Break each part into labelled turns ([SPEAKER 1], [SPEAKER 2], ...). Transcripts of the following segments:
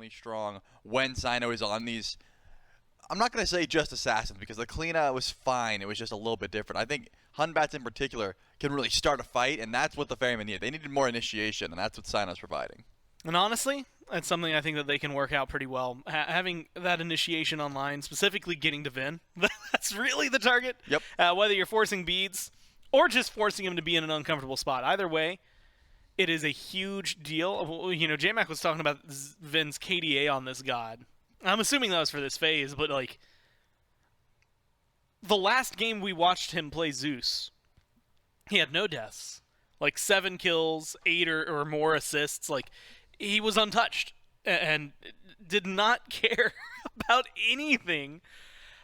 [SPEAKER 1] extremely strong when Sino is on these. I'm not going to say just assassins because the Kalina was fine. It was just a little bit different. I think Hunbats in particular can really start a fight, and that's what the Ferrymen needed. They needed more initiation, and that's what Sino's providing.
[SPEAKER 2] And honestly, that's something I think that they can work out pretty well. Having that initiation online, specifically getting to Vin, that's really the target.
[SPEAKER 1] Yep.
[SPEAKER 2] Whether you're forcing beads or just forcing him to be in an uncomfortable spot. Either way, it is a huge deal. You know, J-Mac was talking about Vin's KDA on this god. I'm assuming that was for this phase, but like the last game we watched him play Zeus, he had no deaths. Like 7 kills, 8 or more assists. Like, he was untouched and did not care about anything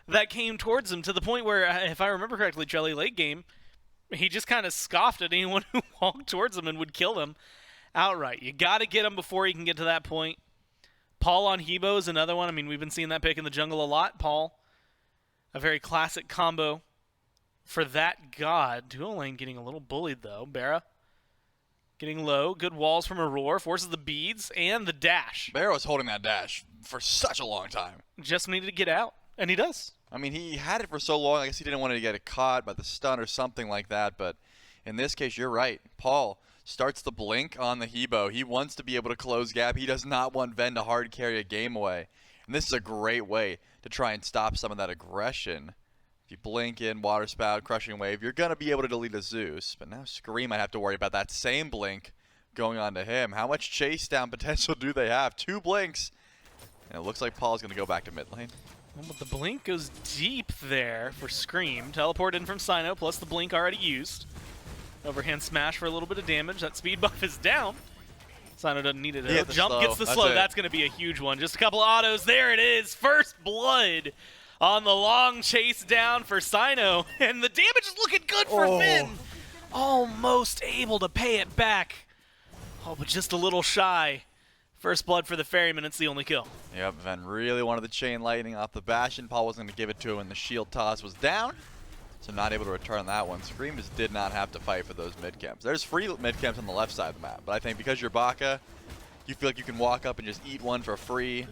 [SPEAKER 2] that came towards him, to the point where, if I remember correctly, Jelly late game, he just kind of scoffed at anyone who walked towards him and would kill them outright. You got to get him before he can get to that point. Paul on Hebo is another one. I mean, we've been seeing that pick in the jungle a lot. Paul, a very classic combo for that god. Duo lane getting a little bullied, though. BaRRa getting low. Good walls from Aurora. Forces the beads and the dash.
[SPEAKER 1] BaRRa was holding that dash for such a long time.
[SPEAKER 2] Just needed to get out, and he does.
[SPEAKER 1] I mean, he had it for so long. I guess he didn't want to get it caught by the stun or something like that. But in this case, you're right. Paul starts the blink on the Hebo. He wants to be able to close gap. He does not want Ven to hard carry a game away. And this is a great way to try and stop some of that aggression. If you blink in, Water Spout, Crushing Wave, you're going to be able to delete a Zeus. But now Scream might have to worry about that same blink going on to him. How much chase down potential do they have? 2 blinks. And it looks like Paul's going to go back to mid lane.
[SPEAKER 2] But the blink goes deep there for Scream. Teleport in from Sino, plus the blink already used. Overhand smash for a little bit of damage. That speed buff is down. Sino doesn't need it. Jump
[SPEAKER 1] slow.
[SPEAKER 2] Gets the slow. That's going to be a huge one. Just a couple autos. There it is. First blood on the long chase down for Sino. And the damage is looking good for Finn. Almost able to pay it back. Oh, but just a little shy. First blood for the Ferryman. It's the only kill.
[SPEAKER 1] Yep, Ven really wanted the chain lightning off the Bastion. Paul wasn't going to give it to him, and the shield toss was down. So not able to return that one. Scream just did not have to fight for those mid camps. There's free mid camps on the left side of the map, but I think because you're BaRRaCCuDDa, you feel like you can walk up and just eat one for free.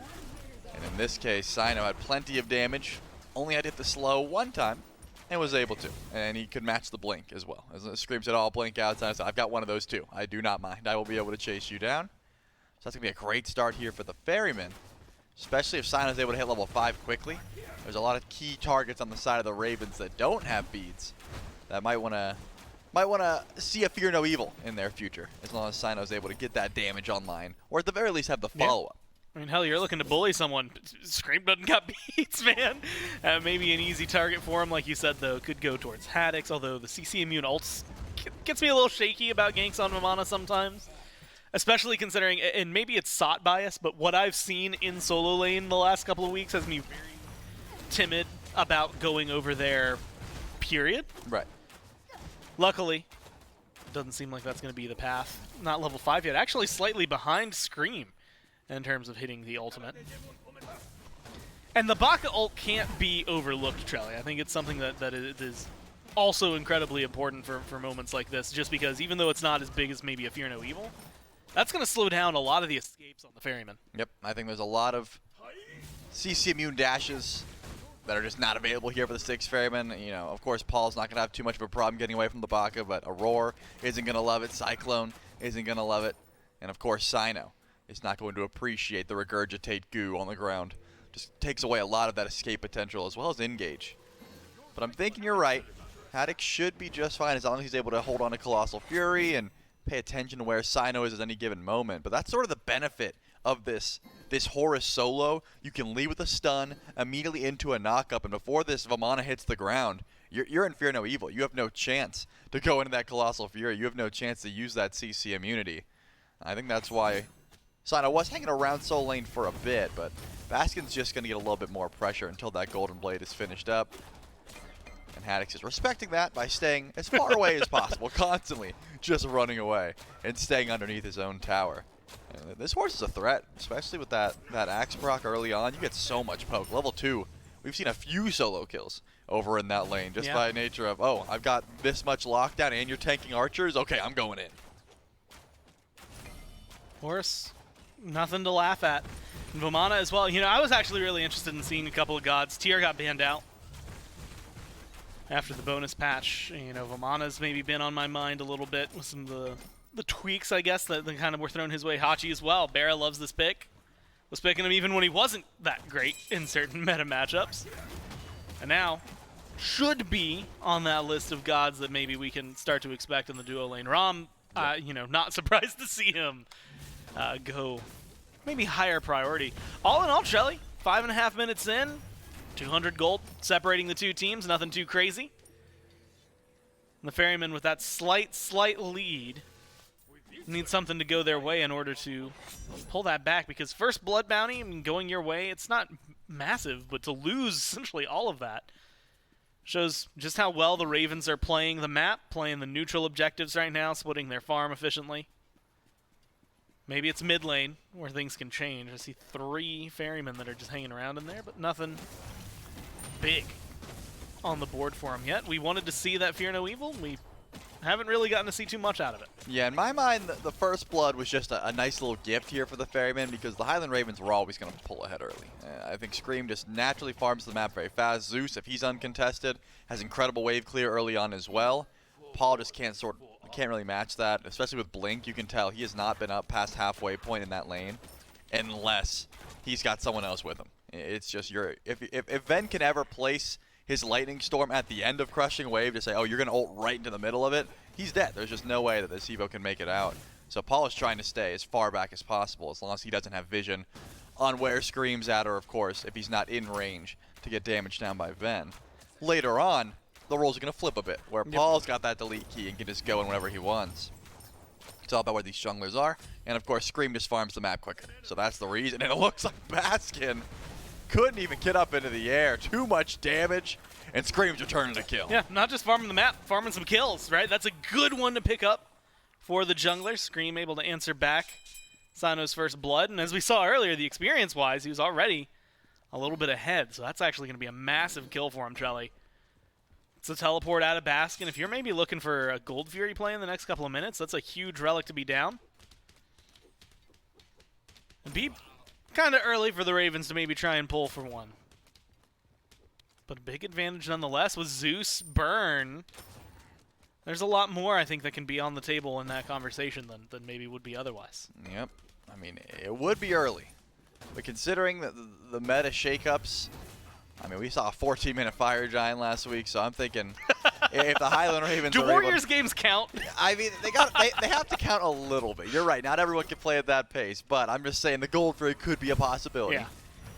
[SPEAKER 1] And in this case, Sino had plenty of damage, only had to hit the slow one time, and was able to. And he could match the blink as well. As Scream said, "I'll blink out." So I've got one of those too. I do not mind. I will be able to chase you down. So that's going to be a great start here for the Ferryman, especially if Sino's able to hit level 5 quickly. There's a lot of key targets on the side of the Ravens that don't have beads that might want to see a Fear No Evil in their future, as long as Sino's able to get that damage online, or at the very least have the follow-up.
[SPEAKER 2] I mean, hell, you're looking to bully someone. Scream doesn't got beats, man. Maybe an easy target for him, like you said, though, could go towards Haddix, although the CC immune ults gets me a little shaky about ganks on Mamana sometimes. Especially considering, and maybe it's SOT bias, but what I've seen in solo lane the last couple of weeks has me very timid about going over there, period.
[SPEAKER 1] Right.
[SPEAKER 2] Luckily, doesn't seem like that's going to be the path. Not level 5 yet. Actually slightly behind Scream in terms of hitting the ultimate. And the BaRRaCCuDDa ult can't be overlooked, Trelly. I think it's something that is also incredibly important for moments like this, just because even though it's not as big as maybe a Fear No Evil, that's going to slow down a lot of the escapes on the Ferryman.
[SPEAKER 1] Yep, I think there's a lot of CC immune dashes that are just not available here for the Styx Ferryman. You know, of course, Paul's not going to have too much of a problem getting away from the BaRRaCCuDDa, but Aurora isn't going to love it. Cyclone isn't going to love it. And of course, Sino is not going to appreciate the regurgitate goo on the ground. Just takes away a lot of that escape potential as well as engage. But I'm thinking you're right. Haddix should be just fine as long as he's able to hold on to Colossal Fury and pay attention to where Sino is at any given moment. But that's sort of the benefit of this Horus solo. You can lead with a stun immediately into a knockup, and before this Vamana hits the ground, you're in Fear No Evil. You have no chance to go into that Colossal Fury. You have no chance to use that CC immunity. I think that's why Sino was hanging around solo lane for a bit, but Bastion's just going to get a little bit more pressure until that Golden Blade is finished up. And Haddix is respecting that by staying as far away as possible, constantly just running away and staying underneath his own tower. And this horse is a threat, especially with that Axe proc early on. You get so much poke. Level 2, we've seen a few solo kills over in that lane just by nature of, oh, I've got this much lockdown and you're tanking archers? Okay, I'm going in.
[SPEAKER 2] Horse, nothing to laugh at. And Vomana as well. You know, I was actually really interested in seeing a couple of gods. TR got banned out after the bonus patch. You know, Vomana's maybe been on my mind a little bit with some of the tweaks, I guess, that kind of were thrown his way. Hachi as well. BaRRa loves this pick. Was picking him even when he wasn't that great in certain meta matchups. And now should be on that list of gods that maybe we can start to expect in the duo lane. Rom, you know, not surprised to see him go maybe higher priority. All in all, Shelly, 5.5 minutes in, 200 gold separating the two teams, nothing too crazy. And the Ferrymen with that slight lead need something to go their way in order to pull that back, because first blood bounty, I mean, going your way, it's not massive, but to lose essentially all of that shows just how well the Ravens are playing the map, playing the neutral objectives right now, splitting their farm efficiently. Maybe it's mid lane where things can change. I see 3 Ferrymen that are just hanging around in there, but nothing big on the board for them yet. We wanted to see that Fear No Evil. We haven't really gotten to see too much out of it.
[SPEAKER 1] Yeah, in my mind, the first blood was just a nice little gift here for the Ferrymen, because the Highland Ravens were always going to pull ahead early. I think Scream just naturally farms the map very fast. Zeus, if he's uncontested, has incredible wave clear early on as well. Paul just can't really match that, especially with Blink. You can tell he has not been up past halfway point in that lane unless he's got someone else with him. It's just if Ven can ever place his Lightning Storm at the end of Crushing Wave to say, oh, you're going to ult right into the middle of it, he's dead. There's just no way that this Evo can make it out. So Paul is trying to stay as far back as possible, as long as he doesn't have vision on where Scream's at, or of course, if he's not in range to get damaged down by Ven. Later on, the roles are going to flip a bit, where Paul's got that delete key and can just go in whenever he wants. It's all about where these junglers are, and of course, Scream just farms the map quicker. So that's the reason, and it looks like Baskin couldn't even get up into the air. Too much damage, and Scream's returning to kill.
[SPEAKER 2] Yeah, not just farming the map, farming some kills, right? That's a good one to pick up for the jungler. Scream able to answer back Sino's first blood, and as we saw earlier, the experience-wise, he was already a little bit ahead, so that's actually going to be a massive kill for him, Trelly. It's a teleport out of Baskin. If you're maybe looking for a Gold Fury play in the next couple of minutes, that's a huge relic to be down. It'd be kind of early for the Ravens to maybe try and pull for one. But a big advantage nonetheless with Zeus, Burn. There's a lot more, I think, that can be on the table in that conversation than maybe would be otherwise.
[SPEAKER 1] Yep. I mean, it would be early. But considering the meta shakeups, I mean, we saw a 14-minute Fire Giant last week, so I'm thinking if the Highland Ravens
[SPEAKER 2] do Warriors games count?
[SPEAKER 1] I mean, they have to count a little bit. You're right. Not everyone can play at that pace, but I'm just saying the Gold Fury could be a possibility.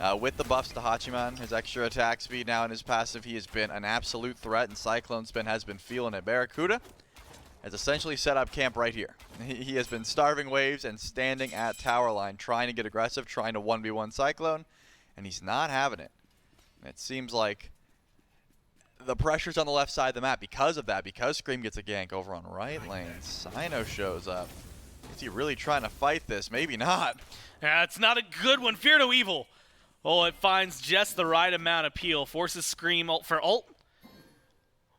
[SPEAKER 1] Yeah. With the buffs to Hachiman, his extra attack speed now and his passive, he has been an absolute threat, and Cyclone Spin has been feeling it. BaRRaCCuDDa has essentially set up camp right here. He has been starving waves and standing at tower line, trying to get aggressive, trying to 1v1 Cyclone, and he's not having it. It seems like the pressure's on the left side of the map because of that, because Scream gets a gank over on right lane. Sino shows up. Is he really trying to fight this? Maybe not.
[SPEAKER 2] Yeah, it's not a good one. Fear No Evil. Oh, it finds just the right amount of peel. Forces Scream ult for ult.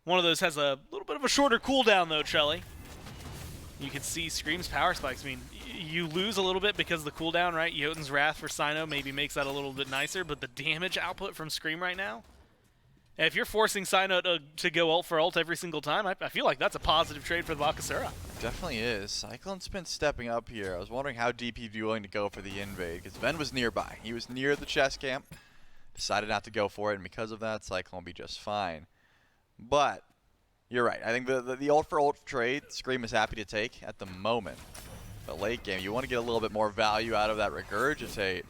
[SPEAKER 2] One of those has a little bit of a shorter cooldown, though, Trelly. You can see Scream's power spikes. I mean, you lose a little bit because of the cooldown, right? Jotun's Wrath for Sino maybe makes that a little bit nicer, but the damage output from Scream right now, if you're forcing Sino to go ult for ult every single time, I feel like that's a positive trade for the BaRRaCCuDDa.
[SPEAKER 1] Definitely is. Cyclone's been stepping up here. I was wondering how deep he'd be willing to go for the invade, because Ven was nearby. He was near the chest camp, decided not to go for it, and because of that, Cyclone will be just fine. But you're right. I think the ult for ult trade, Scream is happy to take at the moment. But late game, you want to get a little bit more value out of that Regurgitate.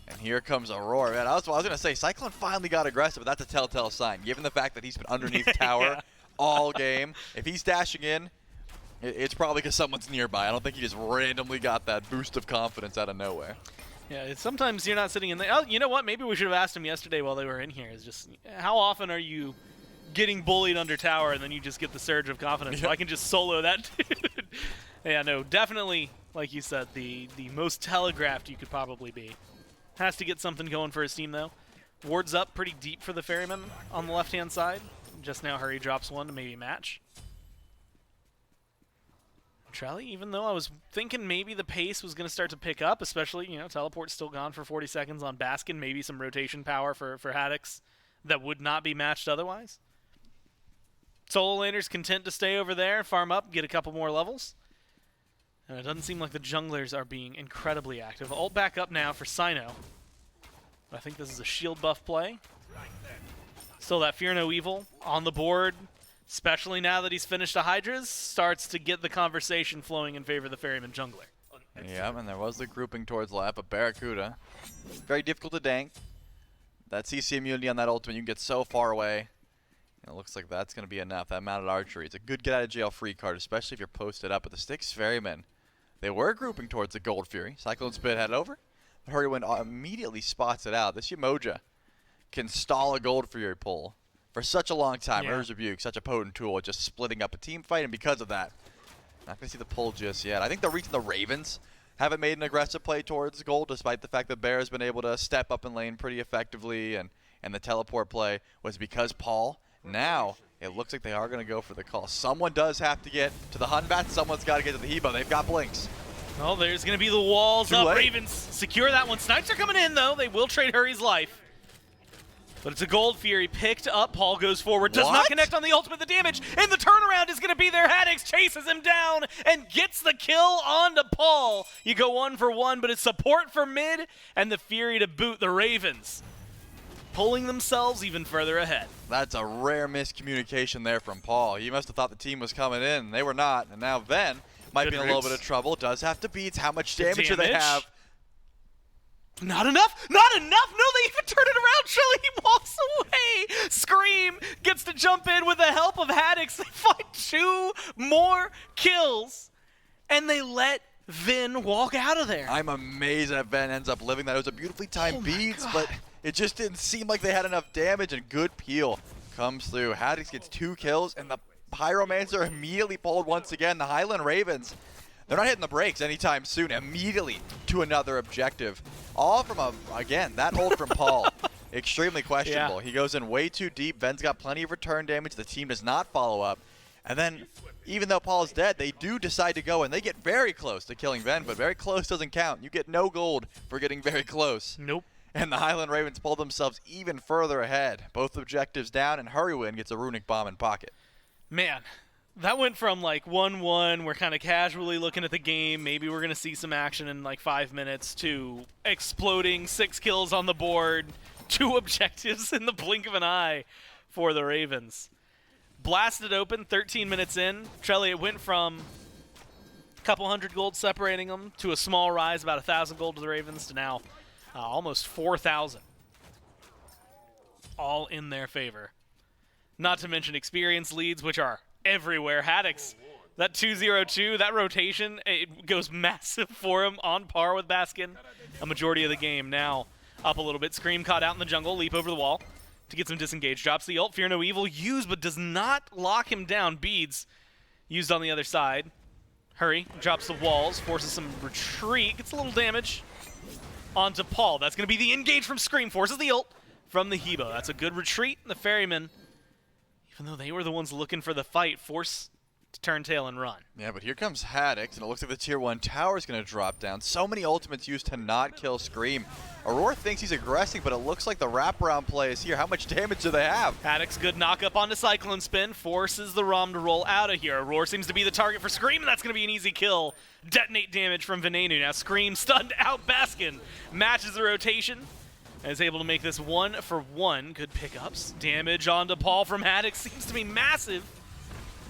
[SPEAKER 1] And here comes Aurora. Man, I was going to say, Cyclone finally got aggressive, but that's a telltale sign. Given the fact that he's been underneath tower all game, if he's dashing in, it's probably because someone's nearby. I don't think he just randomly got that boost of confidence out of nowhere.
[SPEAKER 2] Yeah, sometimes you're not sitting in there. Oh, you know what? Maybe we should have asked him yesterday while they were in here. Is just how often are you getting bullied under tower and then you just get the surge of confidence? Well, I can just solo that dude. Yeah, no, definitely, like you said, the most telegraphed you could probably be. Has to get something going for his team, though. Wards up pretty deep for the Ferryman on the left-hand side. Just now, Hurry drops one to maybe match. Trelly, even though I was thinking maybe the pace was going to start to pick up, especially, teleport's still gone for 40 seconds on Baskin, maybe some rotation power for Haddix that would not be matched otherwise. Solo laner's content to stay over there, farm up, get a couple more levels. And it doesn't seem like the junglers are being incredibly active. Ult back up now for Sino. I think this is a shield buff play. Still that Fear No Evil on the board, especially now that he's finished a Hi-Rez, starts to get the conversation flowing in favor of the Ferryman jungler.
[SPEAKER 1] Yeah, and there was the grouping towards left, but BaRRaCCuDDa, very difficult to dank. That CC immunity on that ultimate, you can get so far away. And it looks like that's going to be enough. That mounted archery, it's a good get out of jail free card, especially if you're posted up. But the Styx Ferrymen, they were grouping towards the Gold Fury. Cyclone Spit head over. But Hercules immediately spots it out. This Yamoja can stall a Gold Fury pull for such a long time.
[SPEAKER 2] Yeah.
[SPEAKER 1] Her's Rebuke, such a potent tool, just splitting up a team fight, and because of that, not going to see the pull just yet. I think the reason the Ravens haven't made an aggressive play towards gold, despite the fact that Bear has been able to step up in lane pretty effectively, and the teleport play was because Paul. Now, it looks like they are going to go for the call. Someone does have to get to the Hunbat. Someone's got to get to the Hebo. They've got blinks.
[SPEAKER 2] Well, there's going to be the walls
[SPEAKER 1] Too
[SPEAKER 2] up.
[SPEAKER 1] late.
[SPEAKER 2] Ravens secure that one. Snipes are coming in, though. They will trade Hurry's life. But it's a Gold Fury picked up. Paul goes forward. Does not
[SPEAKER 1] What?
[SPEAKER 2] connect on the ultimate. The damage. And the turnaround is going to be there. Haddix chases him down and gets the kill onto Paul. You go 1 for 1, but it's support for mid and the Fury to boot the Ravens, pulling themselves even further ahead.
[SPEAKER 1] That's a rare miscommunication there from Paul. He must have thought the team was coming in. They were not. And now Ven might
[SPEAKER 2] Good
[SPEAKER 1] be in a little
[SPEAKER 2] roots.
[SPEAKER 1] bit of trouble. Does have to beat. How much
[SPEAKER 2] The
[SPEAKER 1] damage do they
[SPEAKER 2] damage.
[SPEAKER 1] have?
[SPEAKER 2] Not enough! Not enough! No, they even turn it around! Shelly, he walks away! Scream gets to jump in with the help of Haddix. They find 2 more kills, and they let Vin walk out of there.
[SPEAKER 1] I'm amazed that Ven ends up living that. It was a beautifully timed
[SPEAKER 2] Oh my
[SPEAKER 1] beats,
[SPEAKER 2] God.
[SPEAKER 1] but it just didn't seem like they had enough damage, and good peel comes through. Haddix gets 2 kills, and the Pyromancer immediately pulled once again. The Highland Ravens, they're not hitting the brakes anytime soon. Immediately to another objective. All from, again, that ult from Paul. Extremely questionable.
[SPEAKER 2] Yeah.
[SPEAKER 1] He goes in way too deep. Ven's got plenty of return damage. The team does not follow up. And then, even though Paul is dead, they do decide to go, and they get very close to killing Ven, but very close doesn't count. You get no gold for getting very close.
[SPEAKER 2] Nope.
[SPEAKER 1] And the Highland Ravens pull themselves even further ahead. Both objectives down, and Hurrywin gets a runic bomb in pocket.
[SPEAKER 2] Man, that went from like 1-1, we're kind of casually looking at the game, maybe we're going to see some action in like 5 minutes, to exploding 6 kills on the board, 2 objectives in the blink of an eye for the Ravens. Blasted open, 13 minutes in. Trelly, it went from a couple hundred gold separating them to a small rise, about 1,000 gold to the Ravens, to now almost 4,000. All in their favor. Not to mention experience leads, which are everywhere. Haddix, that 2-0-2, that rotation, it goes massive for him, on par with Baskin. A majority of the game now up a little bit. Scream caught out in the jungle, leap over the wall to get some disengage. Drops the ult, Fear No Evil used, but does not lock him down. Beads used on the other side. Hurry, drops the walls, forces some retreat, gets a little damage onto Paul. That's going to be the engage from Scream, forces the ult from the Hebo. That's a good retreat. The Ferrymen, even though they were the ones looking for the fight, force to turn tail and run.
[SPEAKER 1] Yeah, but here comes Haddix, and it looks like the Tier 1 tower is going to drop down. So many ultimates used to not kill Scream. Aurora thinks he's aggressing, but it looks like the wraparound play is here. How much damage do they have?
[SPEAKER 2] Haddix, good knock up onto Cyclone Spin, forces the ROM to roll out of here. Aurora seems to be the target for Scream, and that's going to be an easy kill. Detonate damage from Venenu. Now Scream stunned out Baskin. Matches the rotation and is able to make this 1 for 1. Good pickups. Damage onto Paul from Haddix seems to be massive.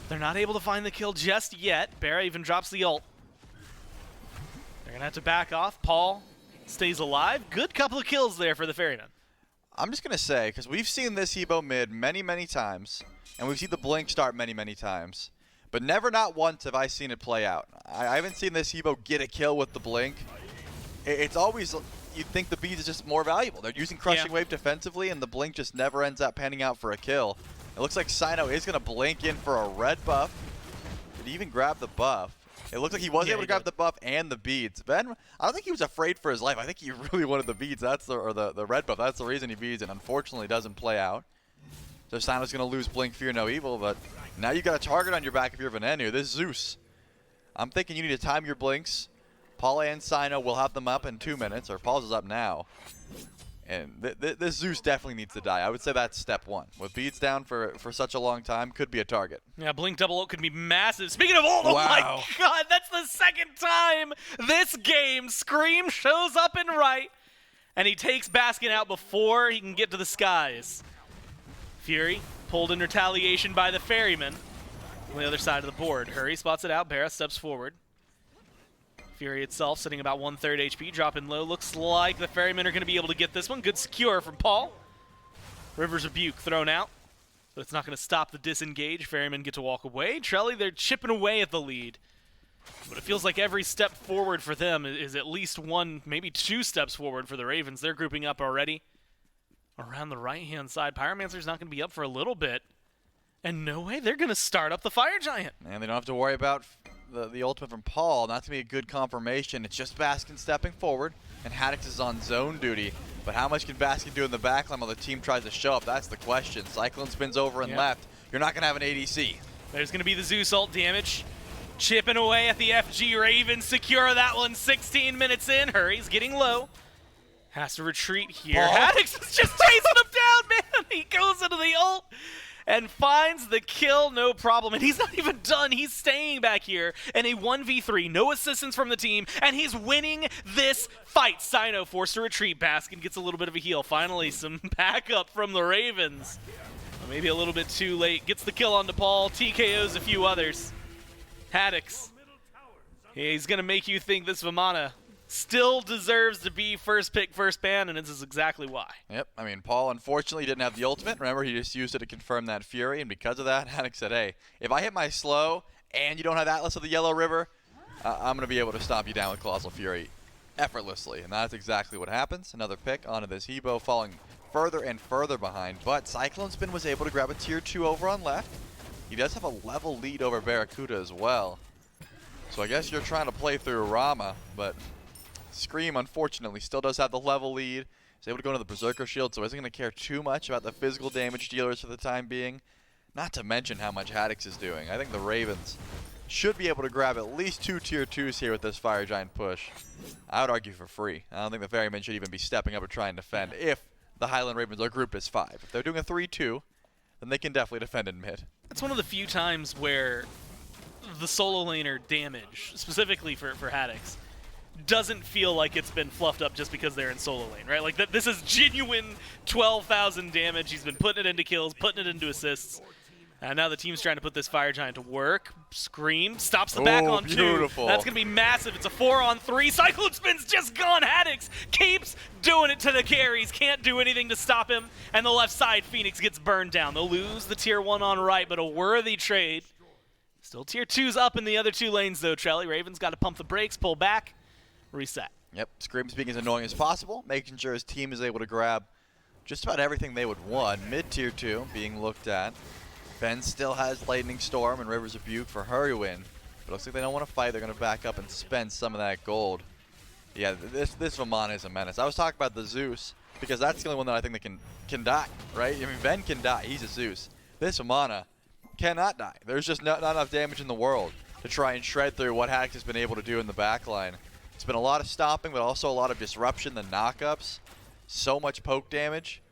[SPEAKER 2] They're not able to find the kill just yet. BaRRa even drops the ult. They're going to have to back off. Paul stays alive. Good couple of kills there for the Ferryman.
[SPEAKER 1] I'm just going to say, because we've seen this Hebo mid many, many times, and we've seen the blink start many, many times, but never not once have I seen it play out. I haven't seen this Hebo get a kill with the blink. It's always, you'd think the beads is just more valuable. They're using Crushing Wave defensively, and the blink just never ends up panning out for a kill. It looks like Sino is going to blink in for a red buff. Did he even grab the buff? It looks like he was able to grab the buff and the beads. Ben, I don't think he was afraid for his life. I think he really wanted the beads. That's the red buff. That's the reason he beads, and unfortunately doesn't play out. So Sino's going to lose Blink, Fear No Evil, but now you got a target on your back if you're Venenu. This Zeus. I'm thinking you need to time your blinks. Paul and Sino will have them up in 2 minutes, or Paul's is up now. And this Zeus definitely needs to die. I would say that's step one. With beads down for such a long time, could be a target.
[SPEAKER 2] Yeah, blink double ult could be massive. Speaking of ult, oh
[SPEAKER 1] Wow.
[SPEAKER 2] my god, that's the second time this game Scream shows up in right, and he takes Baskin out before he can get to the skies. Fury pulled in retaliation by the Ferryman on the other side of the board. Hurry spots it out. BaRRa steps forward. Fury itself sitting about 1/3 HP, dropping low. Looks like the Ferrymen are going to be able to get this one. Good secure from Paul. River's Rebuke thrown out, but it's not going to stop the disengage. Ferrymen get to walk away. Trelly, they're chipping away at the lead. But it feels like every step forward for them is at least one, maybe 2 steps forward for the Ravens. They're grouping up already. Around the right-hand side, Pyromancer's not going to be up for a little bit. And no way, they're going to start up the Fire Giant.
[SPEAKER 1] And they don't have to worry about the ultimate from Paul. Not to be a good confirmation. It's just Baskin stepping forward, and Haddix is on zone duty. But how much can Baskin do in the backline while the team tries to show up? That's the question. Cyclone spins over and left. You're not going to have an ADC.
[SPEAKER 2] There's going to be the Zeus ult damage. Chipping away at the FG Ravens. Secure that one 16 minutes in. Hurry's getting low. Has to retreat here. Haddix is just chasing him down, man. He goes into the ult and finds the kill, no problem. And he's not even done. He's staying back here in a 1v3. No assistance from the team, and he's winning this fight. Sino forced to retreat. Baskin gets a little bit of a heal. Finally, some backup from the Ravens. Maybe a little bit too late. Gets the kill onto Paul. TKOs a few others. Haddix. He's going to make you think this Vamana still deserves to be first pick, first ban, and this is exactly why.
[SPEAKER 1] Yep, I mean, Paul unfortunately didn't have the ultimate. Remember, he just used it to confirm that Fury, and because of that, Haddix said, hey, if I hit my slow and you don't have Atlas of the Yellow River, I'm going to be able to stomp you down with Colossal Fury effortlessly, and that's exactly what happens. Another pick onto this Hebo, falling further and further behind, but Cyclone Spin was able to grab a tier 2 over on left. He does have a level lead over BaRRaCCuDDa as well. So I guess you're trying to play through Rama, but Scream, unfortunately, still does have the level lead. He's able to go into the Berserker Shield, so isn't going to care too much about the physical damage dealers for the time being. Not to mention how much Haddix is doing. I think the Ravens should be able to grab at least 2 tier 2s here with this Fire Giant push. I would argue for free. I don't think the Ferrymen should even be stepping up or trying to defend if the Highland Ravens are grouped as 5. If they're doing a 3-2, then they can definitely defend in mid.
[SPEAKER 2] It's one of the few times where the solo laner damage, specifically for Haddix, doesn't feel like it's been fluffed up just because they're in solo lane, right? Like, this is genuine 12,000 damage. He's been putting it into kills, putting it into assists. And now the team's trying to put this Fire Giant to work. Scream, stops the back on 2.
[SPEAKER 1] Beautiful.
[SPEAKER 2] That's going to be massive. It's a 4-on-3. Cyclone Spin's just gone. Haddix keeps doing it to the carries. Can't do anything to stop him. And the left side, Phoenix gets burned down. They'll lose the tier 1 on right, but a worthy trade. Still tier 2's up in the other 2 lanes, though, Trelly. Ravens got to pump the brakes, pull back, reset.
[SPEAKER 1] Yep, Scream's being as annoying as possible, making sure his team is able to grab just about everything they would want. Mid-tier 2 being looked at. Ben still has Lightning Storm and River's Rebuke for Hercules. But looks like they don't want to fight. They're going to back up and spend some of that gold. Yeah, this Vamana is a menace. I was talking about the Zeus because that's the only one that I think that can die, right? I mean, Ben can die. He's a Zeus. This Vamana cannot die. There's just not enough damage in the world to try and shred through what Haddix has been able to do in the backline. It's been a lot of stomping, but also a lot of disruption, the knockups. So much poke damage.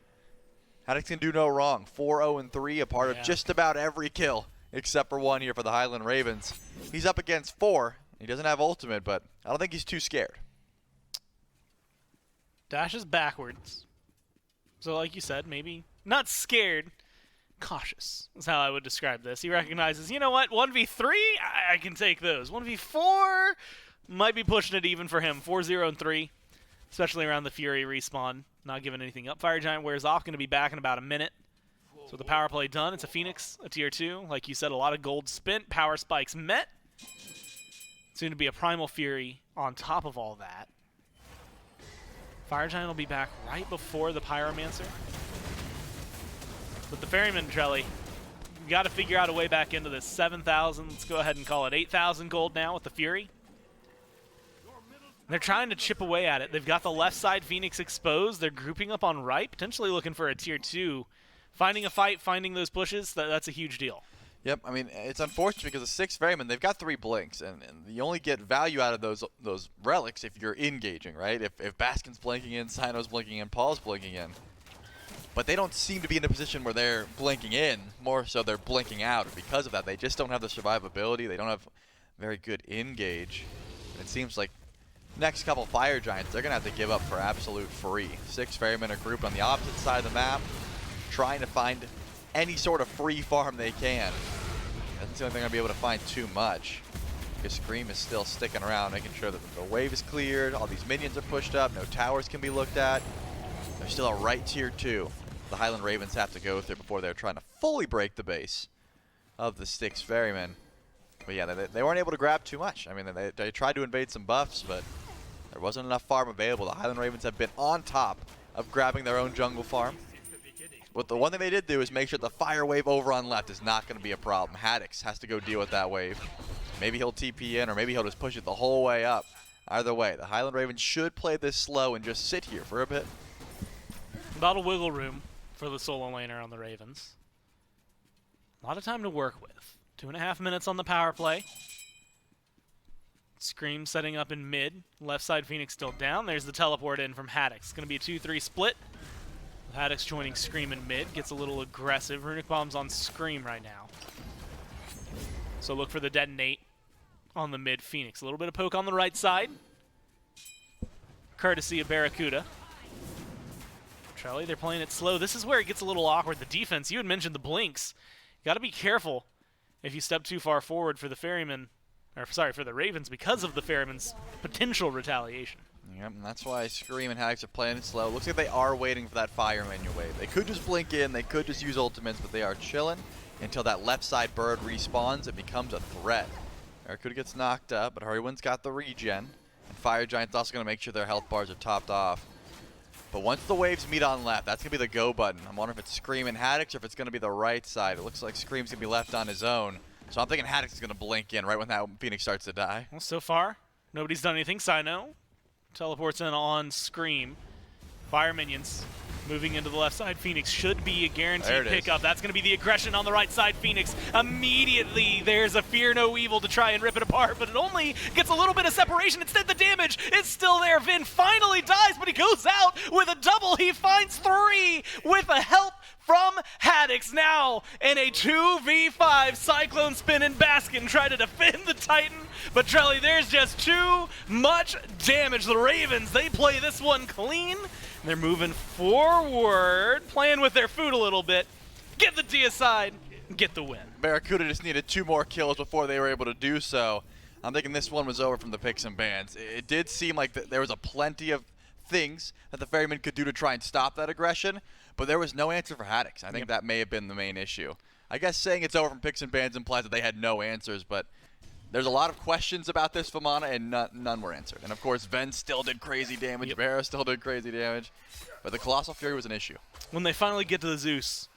[SPEAKER 1] Haddix can do no wrong. 4-0-3, a part of just about every kill, except for 1 here for the Highland Ravens. He's up against 4. He doesn't have ultimate, but I don't think he's too scared.
[SPEAKER 2] Dashes backwards. So like you said, maybe not scared, cautious is how I would describe this. He recognizes, you know what, 1v3, I can take those. 1v4 might be pushing it even for him. 4-0-3, especially around the Fury respawn. Not giving anything up. Fire Giant wears off, going to be back in about a minute. So the power play done. It's a Phoenix, a tier 2. Like you said, a lot of gold spent, power spikes met. Soon to be a Primal Fury on top of all that. Fire Giant will be back right before the Pyromancer. But the Ferryman, Trelly, you got to figure out a way back into this. 7,000, let's go ahead and call it 8,000 gold now with the Fury. They're trying to chip away at it. They've got the left side Phoenix exposed. They're grouping up on right, potentially looking for a tier 2. Finding a fight, finding those pushes, that's a huge deal.
[SPEAKER 1] Yep, I mean, it's unfortunate because the 6 Ferrymen, they've got 3 blinks, and you only get value out of those relics if you're engaging, right? If Baskin's blinking in, Sino's blinking in, Paul's blinking in. But they don't seem to be in a position where they're blinking in, more so they're blinking out. And because of that, they just don't have the survivability. They don't have very good engage. And it seems like next couple Fire Giants, they're going to have to give up for absolute free. 6 Ferrymen are grouped on the opposite side of the map, trying to find any sort of free farm they can. Doesn't seem like they're going to be able to find too much. Because Scream is still sticking around, making sure that the wave is cleared, all these minions are pushed up, no towers can be looked at. There's still a right tier 2 the Highland Ravens have to go through before they're trying to fully break the base of the Styx Ferrymen. But yeah, they weren't able to grab too much. I mean, they tried to invade some buffs, but there wasn't enough farm available. The Highland Ravens have been on top of grabbing their own jungle farm. But the one thing they did do is make sure the fire wave over on left is not going to be a problem. Haddix has to go deal with that wave. Maybe he'll TP in, or maybe he'll just push it the whole way up. Either way, the Highland Ravens should play this slow and just sit here for a bit.
[SPEAKER 2] A lot of wiggle room for the solo laner on the Ravens. A lot of time to work with. 2.5 minutes on the power play. Scream setting up in mid. Left side Phoenix still down. There's the teleport in from Haddix. It's going to be a 2-3 split. Haddix joining Scream in mid. Gets a little aggressive. Runic Bomb's on Scream right now. So look for the detonate on the mid Phoenix. A little bit of poke on the right side. Courtesy of BaRRaCCuDDa. Trelly, they're playing it slow. This is where it gets a little awkward. The defense, you had mentioned the blinks. You got to be careful if you step too far forward for the Ferryman, or sorry, for the Ravens because of the Ferryman's potential retaliation.
[SPEAKER 1] Yep, and that's why Scream and Haddix are playing it slow. Looks like they are waiting for that fire menu wave. They could just blink in, they could just use ultimates, but they are chilling until that left side bird respawns. It becomes a threat. BaRRaCCuDDa gets knocked up, but Hurrywin's got the regen. And Fire Giant's also going to make sure their health bars are topped off. But once the waves meet on left, that's going to be the go button. I'm wondering if it's Scream and Haddix or if it's going to be the right side. It looks like Scream's going to be left on his own. So I'm thinking Haddix is going to blink in right when that Phoenix starts to die.
[SPEAKER 2] Well, so far, nobody's done anything. Sino teleports in on Scream. Fire minions moving into the left side. Phoenix should be a guaranteed pickup. That's going to be the aggression on the right side. Phoenix immediately, there's a fear no evil to try and rip it apart, but it only gets a little bit of separation. Instead, the damage is still there. Vin finally dies, but he goes out with a double. He finds 3 with a help from Haddix. Now in a 2v5, Cyclone Spin and Baskin try to defend the Titan, but Trelly, there's just too much damage. The Ravens, they play this one clean. They're moving forward, playing with their food a little bit. Get the D aside, get the win.
[SPEAKER 1] BaRRaCCuDDa just needed 2 more kills before they were able to do so. I'm thinking this one was over from the picks and bans. It did seem like there was a plenty of things that the Ferryman could do to try and stop that aggression, but there was no answer for Haddix. I think that may have been the main issue. I guess saying it's over from picks and bans implies that they had no answers, but there's a lot of questions about this Vamana, and none were answered. And of course, Ven still did crazy damage, BaRRa still did crazy damage, but the Colossal Fury was an issue.
[SPEAKER 2] When they finally get to the Zeus,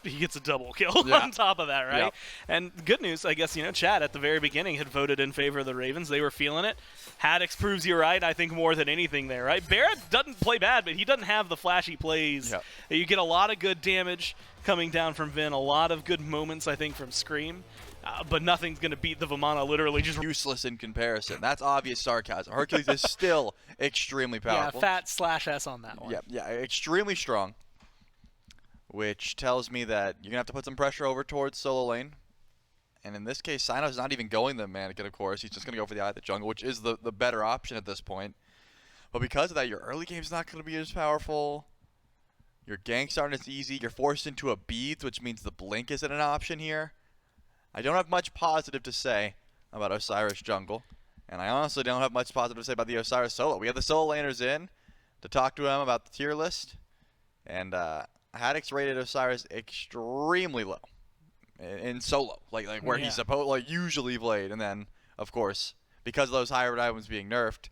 [SPEAKER 2] he gets a double kill on top of that, right?
[SPEAKER 1] Yep.
[SPEAKER 2] And good news, I guess, Chad at the very beginning had voted in favor of the Ravens. They were feeling it. Haddix proves you right, I think, more than anything there, right? BaRRa doesn't play bad, but he doesn't have the flashy plays.
[SPEAKER 1] Yep.
[SPEAKER 2] You get a lot of good damage coming down from Vin, a lot of good moments, I think, from Scream. But nothing's going to beat the Vamana, literally just
[SPEAKER 1] useless in comparison. That's obvious sarcasm. Hercules is still extremely powerful.
[SPEAKER 2] Yeah, fat /S on that one.
[SPEAKER 1] Yeah, extremely strong. Which tells me that you're going to have to put some pressure over towards solo lane. And in this case, Sino's not even going the mannequin, of course. He's just going to go for the Eye of the Jungle, which is the better option at this point. But because of that, your early game's not going to be as powerful. Your ganks aren't as easy. You're forced into a Beads, which means the blink isn't an option here. I don't have much positive to say about Osiris jungle, and I honestly don't have much positive to say about the Osiris solo. We have the solo laners in to talk to him about the tier list, and Haddix rated Osiris extremely low in solo, like where he's usually played, and then of course because of those higher items being nerfed,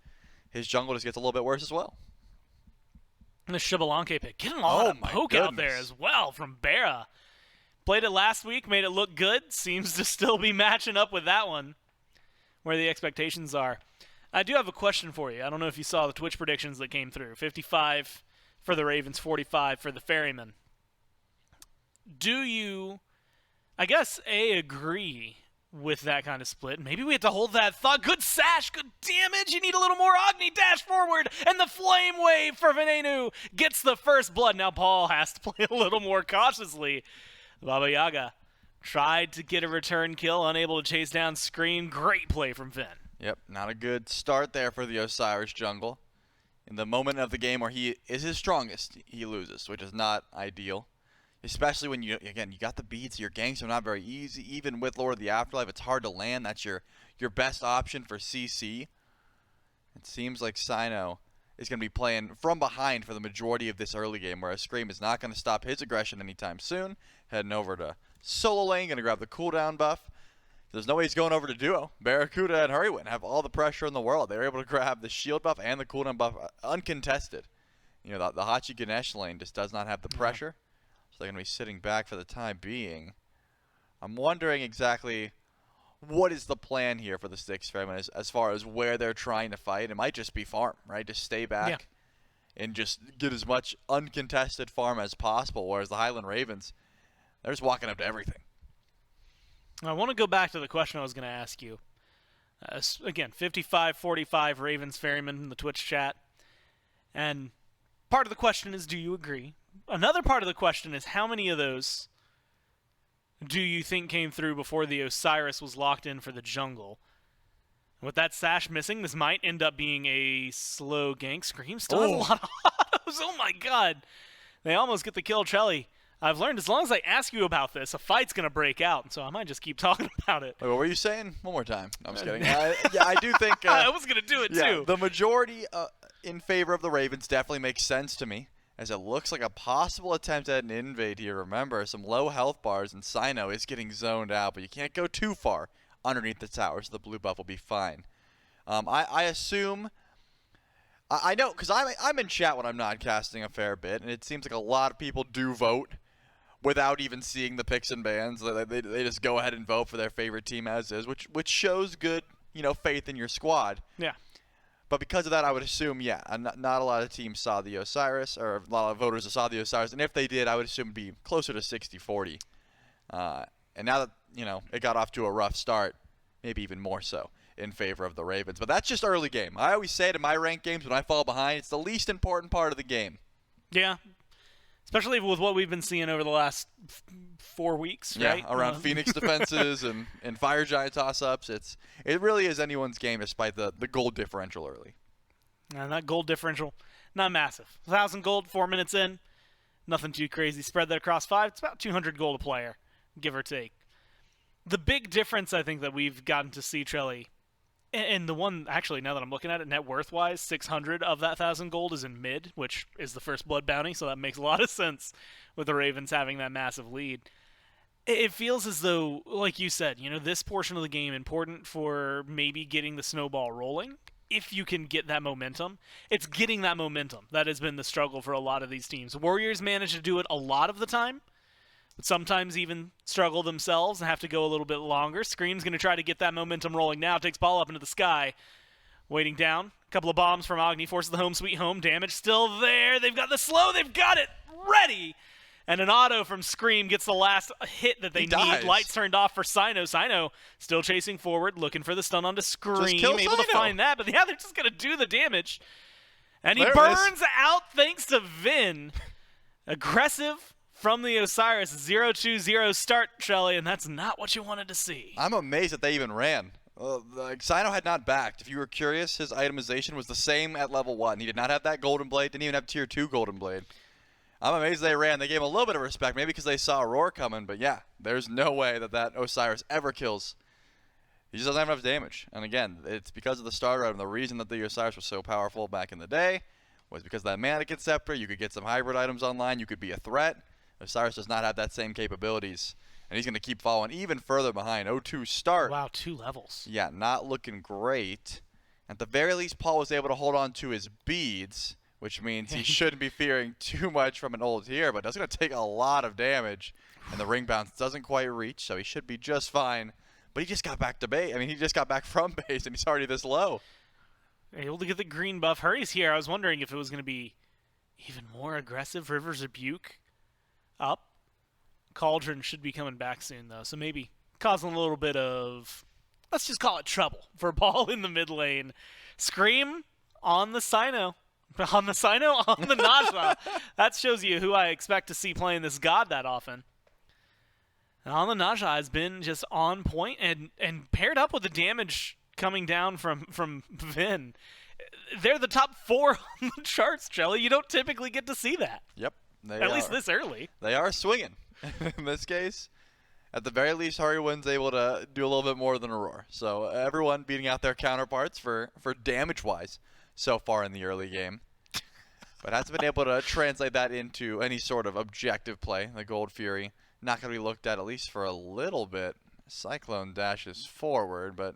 [SPEAKER 1] his jungle just gets a little bit worse as well.
[SPEAKER 2] And the Shibalanke pick, getting a lot of poke out there as well from BaRRa. Played it last week, made it look good. Seems to still be matching up with that one, where the expectations are. I do have a question for you. I don't know if you saw the Twitch predictions that came through. 55 for the Ravens, 45 for the Ferrymen. Do you I guess agree with that kind of split. Maybe we have to hold that thought. Good sash, good damage. You need a little more Agni dash forward, and the flame wave for Venenu gets the first blood. Now Paul has to play a little more cautiously. Baba Yaga tried to get a return kill, unable to chase down Scream. Great play from Vin.
[SPEAKER 1] Yep, not a good start there for the Osiris jungle. In the moment of the game where he is his strongest, he loses, which is not ideal. Especially when you got the beads, your ganks are not very easy. Even with Lord of the Afterlife, it's hard to land. That's your best option for CC. It seems like Sino is going to be playing from behind for the majority of this early game, whereas Scream is not going to stop his aggression anytime soon. Heading over to solo lane, going to grab the cooldown buff. There's no way he's going over to duo. BaRRaCCuDDa and Hercules have all the pressure in the world. They were able to grab the shield buff and the cooldown buff uncontested. You know, the Hachi Ganesh lane just does not have the pressure. So they're going to be sitting back for the time being. I'm wondering exactly what is the plan here for the Styx Ferrymen as far as where they're trying to fight. It might just be farm, right? Just stay back and just get as much uncontested farm as possible, whereas the Highland Ravens, they're just walking up to everything.
[SPEAKER 2] I want to go back to the question I was going to ask you. Again, 55-45 Ravens Ferryman in the Twitch chat. And part of the question is, do you agree? Another part of the question is, how many of those do you think came through before the Osiris was locked in for the jungle? With that sash missing, this might end up being a slow gank. Scream still has a lot of autos. Oh my god. They almost get the kill, Trelly. I've learned as long as I ask you about this, a fight's going to break out, so I might just keep talking about it.
[SPEAKER 1] Wait, what were you saying? One more time. No, I'm just kidding. Yeah, I do think...
[SPEAKER 2] I was going to do it, too.
[SPEAKER 1] The majority in favor of the Ravens definitely makes sense to me, as it looks like a possible attempt at an invade here. Remember, some low health bars, and Sino is getting zoned out, but you can't go too far underneath the tower, so the blue buff will be fine. I assume... I know, because I'm in chat when I'm not casting a fair bit, and it seems like a lot of people do vote without even seeing the picks and bans. They just go ahead and vote for their favorite team as is, which shows good, faith in your squad.
[SPEAKER 2] Yeah.
[SPEAKER 1] But because of that, I would assume, not a lot of teams saw the Osiris, or a lot of voters saw the Osiris, and if they did, I would assume it'd be closer to 60-40. And now that, it got off to a rough start, maybe even more so in favor of the Ravens. But that's just early game. I always say it in my ranked games when I fall behind, it's the least important part of the game.
[SPEAKER 2] Yeah. Especially with what we've been seeing over the last 4 weeks, right?
[SPEAKER 1] Yeah, around Phoenix defenses and Fire Giant toss-ups. It really is anyone's game despite the gold differential early.
[SPEAKER 2] And that gold differential, not massive. 1,000 gold, 4 minutes in. Nothing too crazy. Spread that across 5. It's about 200 gold a player, give or take. The big difference, I think, that we've gotten to see, Trelly, and the one, actually, now that I'm looking at it, net worth-wise, 600 of that 1,000 gold is in mid, which is the first blood bounty, so that makes a lot of sense with the Ravens having that massive lead. It feels as though, like you said, this portion of the game important for maybe getting the snowball rolling. If you can get that momentum, it's getting that momentum that has been the struggle for a lot of these teams. Warriors manage to do it a lot of the time, but sometimes even struggle themselves and have to go a little bit longer. Scream's going to try to get that momentum rolling now. Takes ball up into the sky. Waiting down. A couple of bombs from Agni. Forces the home sweet home. Damage still there. They've got the slow. They've got it ready. And an auto from Scream gets the last hit that they need. Lights turned off for Sino. Sino still chasing forward, looking for the stun onto Scream. Able to find that, but they're just going to do the damage. And he burns out thanks to Vin. Aggressive from the Osiris, 0-2-0 start, Shelly, and that's not what you wanted to see.
[SPEAKER 1] I'm amazed that they even ran. Sino had not backed. If you were curious, his itemization was the same at level 1. He did not have that golden blade, didn't even have tier 2 golden blade. I'm amazed they ran. They gave him a little bit of respect, maybe because they saw Aurora coming, but yeah, there's no way that Osiris ever kills. He just doesn't have enough damage. And again, it's because of the starter item. The reason that the Osiris was so powerful back in the day was because of that Mannequin Scepter. You could get some hybrid items online. You could be a threat. Osiris does not have that same capabilities, and he's going to keep falling even further behind. 0-2 start.
[SPEAKER 2] Wow, 2 levels.
[SPEAKER 1] Yeah, not looking great. At the very least, Paul was able to hold on to his beads, which means he shouldn't be fearing too much from an ult here, but that's going to take a lot of damage, and the ring bounce doesn't quite reach, so he should be just fine. But he just got back to base. I mean, he just got back from base, and he's already this low.
[SPEAKER 2] Able to get the green buff. Hurry's here. I was wondering if it was going to be even more aggressive. River's Rebuke up. Cauldron should be coming back soon, though, so maybe causing a little bit of, let's just call it trouble for Paul in the mid lane. Scream on the Cyno. On the Cyno? On the Najla. That shows you who I expect to see playing this god that often. And on the Najla has been just on point and paired up with the damage coming down from Vin. They're the top 4 on the charts, Jelly. You don't typically get to see that.
[SPEAKER 1] Yep.
[SPEAKER 2] At least this early.
[SPEAKER 1] They are swinging. In this case, at the very least, Hercules able to do a little bit more than Aurora. So everyone beating out their counterparts for damage-wise so far in the early game. But hasn't been able to translate that into any sort of objective play. The Gold Fury not going to be looked at least for a little bit. Cyclone dashes forward, but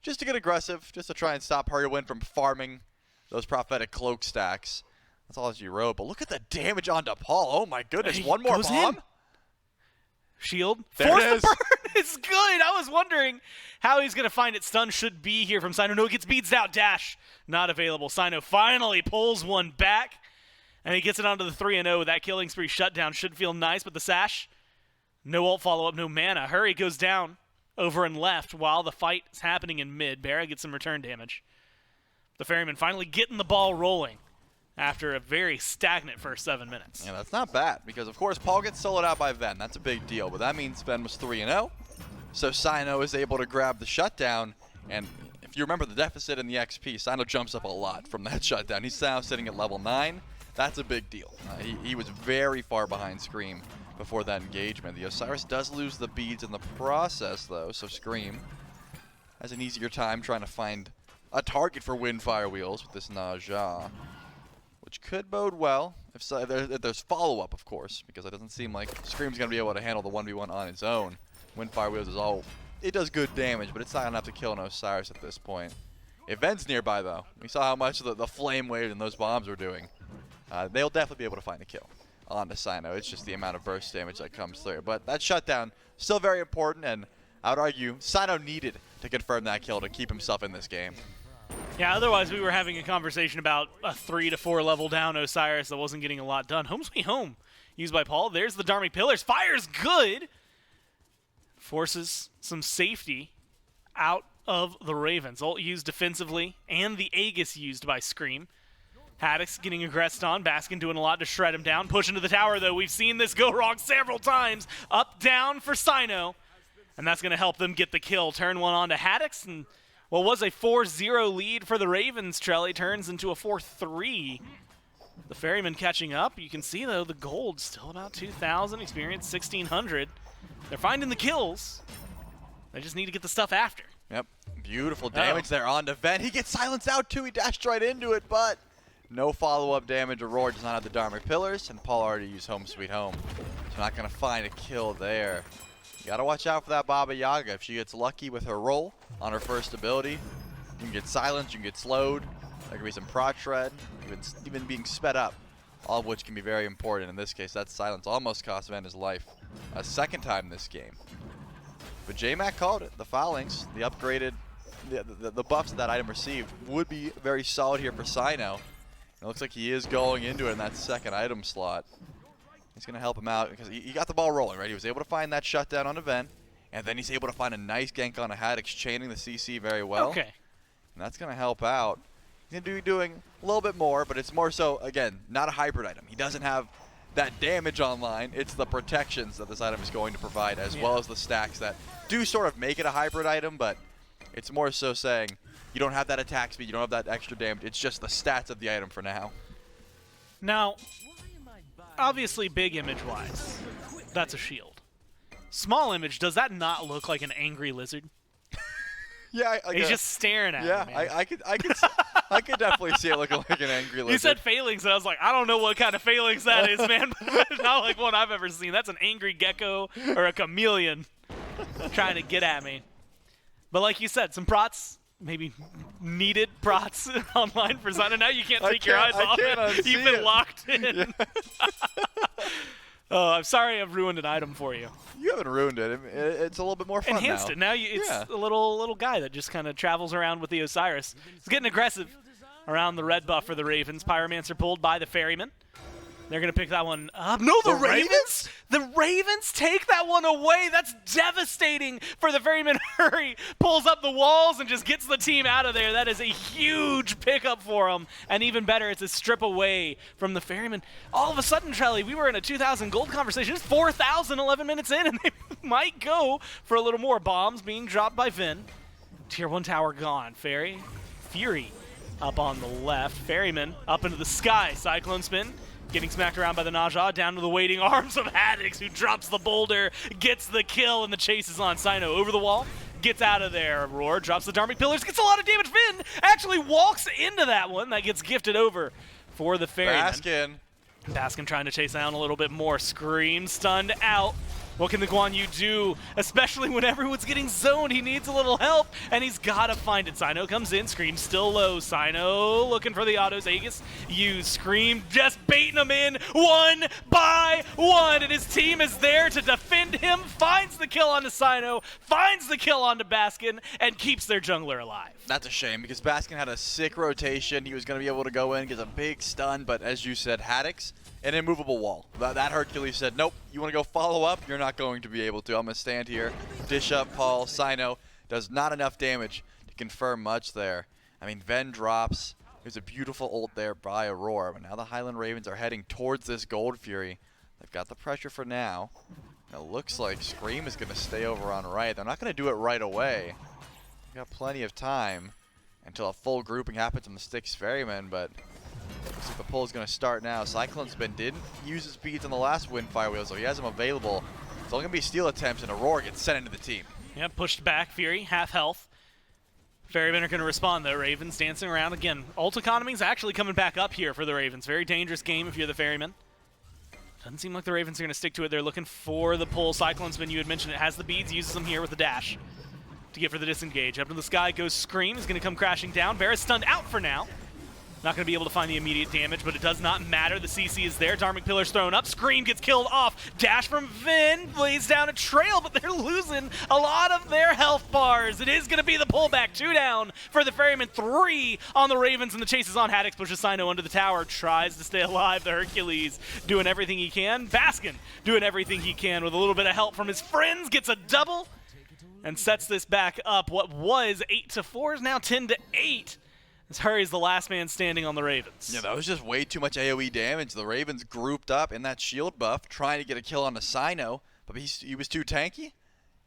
[SPEAKER 1] just to get aggressive, just to try and stop Hercules from farming those prophetic cloak stacks. That's all she wrote. But look at the damage onto Paul. Oh my goodness, one more bomb.
[SPEAKER 2] In. Shield.
[SPEAKER 1] There
[SPEAKER 2] Force
[SPEAKER 1] it is.
[SPEAKER 2] the burn. It's good. I was wondering how he's going to find it. Stun should be here from Cyno. No, it gets beats out. Dash not available. Cyno finally pulls one back, and he gets it onto the 3-0. That killing spree shutdown should feel nice, but the Sash, no ult follow-up, no mana. Hurry goes down over and left while the fight is happening in mid. BaRRa gets some return damage. The Ferryman finally getting the ball rolling after a very stagnant first 7 minutes.
[SPEAKER 1] Yeah, that's not bad, because of course Paul gets soloed out by Ven. That's a big deal, but that means Ven was 3-0. So Cyno is able to grab the shutdown, and if you remember the deficit in the XP, Cyno jumps up a lot from that shutdown. He's now sitting at level 9. That's a big deal. He was very far behind Scream before that engagement. The Osiris does lose the beads in the process, though, so Scream has an easier time trying to find a target for Windfire Wheels with this Naja, which could bode well if there's follow-up, of course, because it doesn't seem like Scream's going to be able to handle the 1v1 on its own. Windfire Wheels is all, it does good damage, but it's not enough to kill an Osiris at this point. If Ven's nearby, though, we saw how much the flame wave and those bombs were doing. They'll definitely be able to find a kill on the Cyno. It's just the amount of burst damage that comes through. But that shutdown, still very important, and I would argue Cyno needed to confirm that kill to keep himself in this game.
[SPEAKER 2] Yeah, otherwise we were having a conversation about a 3 to 4 level down Osiris that wasn't getting a lot done. Home sweet home used by Paul. There's the Dharmic Pillars. Fire's good. Forces some safety out of the Ravens. Ult used defensively, and the Aegis used by Scream. Haddix getting aggressed on. Baskin doing a lot to shred him down. Push into the tower, though. We've seen this go wrong several times. Up, down for Cyno. And that's going to help them get the kill. Turn one on to Haddix, and what was a 4-0 lead for the Ravens, Trelly, turns into a 4-3. The Ferryman catching up. You can see, though, the gold still about 2,000. Experience 1,600. They're finding the kills. They just need to get the stuff after.
[SPEAKER 1] Yep. Beautiful damage there on to Ven. He gets silenced out, too. He dashed right into it, but no follow-up damage. Aurora does not have the Dharmic Pillars, and Paul already used Home Sweet Home. So not going to find a kill there. You got to watch out for that Baba Yaga. If she gets lucky with her roll on her first ability, you can get silenced, you can get slowed. There can be some proc shred, even being sped up, all of which can be very important. In this case, that silence almost cost Ven his life a second time this game. But J-Mac called it. The foulings, the upgraded, the buffs that item received would be very solid here for Cyno. It looks like he is going into it in that second item slot. He's going to help him out because he got the ball rolling, right? He was able to find that shutdown on Event, and then he's able to find a nice gank on a Haddix, chaining the CC very well.
[SPEAKER 2] Okay.
[SPEAKER 1] And that's going to help out. He's going to be doing a little bit more, but it's more so, again, not a hybrid item. He doesn't have that damage online. It's the protections that this item is going to provide, as well as the stacks that do sort of make it a hybrid item, but it's more so saying you don't have that attack speed, you don't have that extra damage. It's just the stats of the item for now.
[SPEAKER 2] Now, obviously big image-wise, that's a shield. Small image, does that not look like an angry lizard?
[SPEAKER 1] Yeah,
[SPEAKER 2] he's just staring at me.
[SPEAKER 1] I could definitely see it looking like an angry lizard.
[SPEAKER 2] You said phalanx, and I was like, I don't know what kind of phalanx that is, man. It's not like one I've ever seen. That's an angry gecko or a chameleon trying to get at me. But like you said, some prots, maybe needed prots online for Cyno. Now you can't take your eyes off it. You've been locked in. Yeah. Oh, I'm sorry I've ruined an item for you.
[SPEAKER 1] You haven't ruined it. It's a little bit more fun
[SPEAKER 2] Enhanced
[SPEAKER 1] now.
[SPEAKER 2] it. Now it's a little guy that just kind of travels around with the Osiris. He's getting aggressive around the red buff for the Ravens. Pyromancer pulled by the Ferryman. They're going to pick that one up. No, the
[SPEAKER 1] The
[SPEAKER 2] Ravens? The Ravens take that one away. That's devastating for the Ferryman. Hurry pulls up the walls and just gets the team out of there. That is a huge pickup for them. And even better, it's a strip away from the Ferryman. All of a sudden, Trelly, we were in a 2,000 gold conversation. It's 4,000 11 minutes in, and they might go for a little more. Bombs being dropped by Vin. Tier 1 tower gone. Fury up on the left. Ferryman up into the sky. Cyclone spin. Getting smacked around by the Naja, down to the waiting arms of Haddix, who drops the boulder, gets the kill, and the chase is on. Sino over the wall, gets out of there. Roar drops the Dharmic Pillars, gets a lot of damage. Finn actually walks into that one. That gets gifted over for the Ferryman. Baskin trying to chase down a little bit more. Scream stunned out. What can the Guan Yu do? Especially when everyone's getting zoned. He needs a little help, and he's got to find it. Sino comes in. Scream still low. Sino looking for the autos. Aegis used. Scream just baiting him in one by one, and his team is there to defend him. Finds the kill onto Sino, finds the kill onto Baskin, and keeps their jungler alive.
[SPEAKER 1] That's a shame because Baskin had a sick rotation. He was going to be able to go in, get a big stun, but as you said, Haddix, an immovable wall. That Hercules said, nope, you want to go follow up? You're not going to be able to. I'm going to stand here, dish up Paul. Sino does not enough damage to confirm much there. I mean, Ven drops. There's a beautiful ult there by Aurora, but now the Highland Ravens are heading towards this Gold Fury. They've got the pressure for now. It looks like Scream is going to stay over on right. They're not going to do it right away. They've got plenty of time until a full grouping happens on the Styx Ferryman, but looks like the pull is going to start now. Cyclone Spin didn't use his beads on the last Windfire Wheel, so he has them available. It's only going to be steal attempts, and Aurora gets sent into the team.
[SPEAKER 2] Yeah, pushed back. Fury, half health. Ferrymen are going to respond, though. Ravens dancing around again. Ult economy is actually coming back up here for the Ravens. Very dangerous game if you're the Ferrymen. Doesn't seem like the Ravens are going to stick to it. They're looking for the pull. Cyclone Spin, you had mentioned it, has the beads, uses them here with the dash to get for the disengage. Up to the sky goes Scream. Is going to come crashing down. BaRRa's stunned out for now. Not going to be able to find the immediate damage, but it does not matter. The CC is there. Dharmic Pillar's thrown up. Scream gets killed off. Dash from Vin lays down a trail, but they're losing a lot of their health bars. It is going to be the pullback. 2 down for the Ferryman. 3 on the Ravens, and the chase is on. Haddix pushes Sino under the tower. Tries to stay alive. The Hercules doing everything he can. Baskin doing everything he can with a little bit of help from his friends. Gets a double and sets this back up. What was 8-4 is now 10-8. As Hurry's the last man standing on the Ravens.
[SPEAKER 1] Yeah, that was just way too much AoE damage. The Ravens grouped up in that shield buff, trying to get a kill on the Sino, but he was too tanky.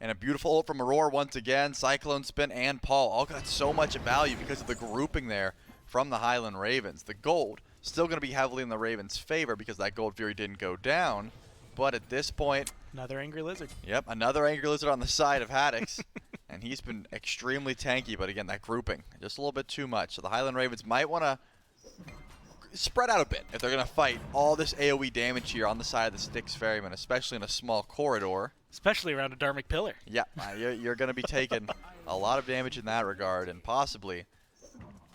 [SPEAKER 1] And a beautiful ult from Aurora once again. Cyclone Spin and Paul all got so much value because of the grouping there from the Highland Ravens. The gold still going to be heavily in the Ravens' favor because that Gold Fury didn't go down. But at this point...
[SPEAKER 2] Another Angry Lizard.
[SPEAKER 1] Yep, another Angry Lizard on the side of Haddix. And he's been extremely tanky, but again, that grouping, just a little bit too much. So the Highland Ravens might want to spread out a bit if they're going to fight all this AoE damage here on the side of the Styx Ferryman, especially in a small corridor.
[SPEAKER 2] Especially around a Dharmic Pillar.
[SPEAKER 1] Yeah, you're going to be taking a lot of damage in that regard, and possibly,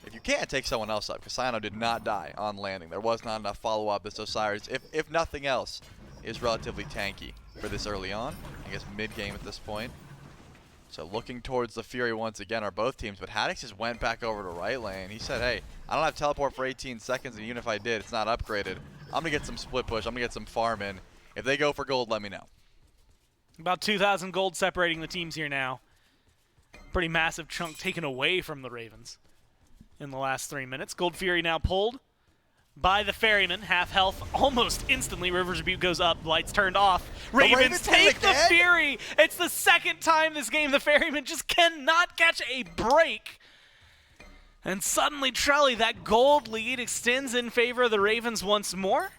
[SPEAKER 1] if you can't, take someone else up, because Sino did not die on landing. There was not enough follow-up. This Osiris, if nothing else, is relatively tanky for this early on. I guess mid-game at this point. So looking towards the Fury once again are both teams, but Haddix just went back over to right lane. He said, hey, I don't have teleport for 18 seconds, and even if I did, it's not upgraded. I'm going to get some split push. I'm going to get some farm in. If they go for gold, let me know.
[SPEAKER 2] About 2,000 gold separating the teams here now. Pretty massive chunk taken away from the Ravens in the last 3 minutes. Gold Fury now pulled by the Ferryman, half health almost instantly. River's Rebuke goes up, lights turned off. Ravens take the Fury. It's the second time this game the Ferryman just cannot catch a break. And suddenly, Trelly, that gold lead extends in favor of the Ravens once more,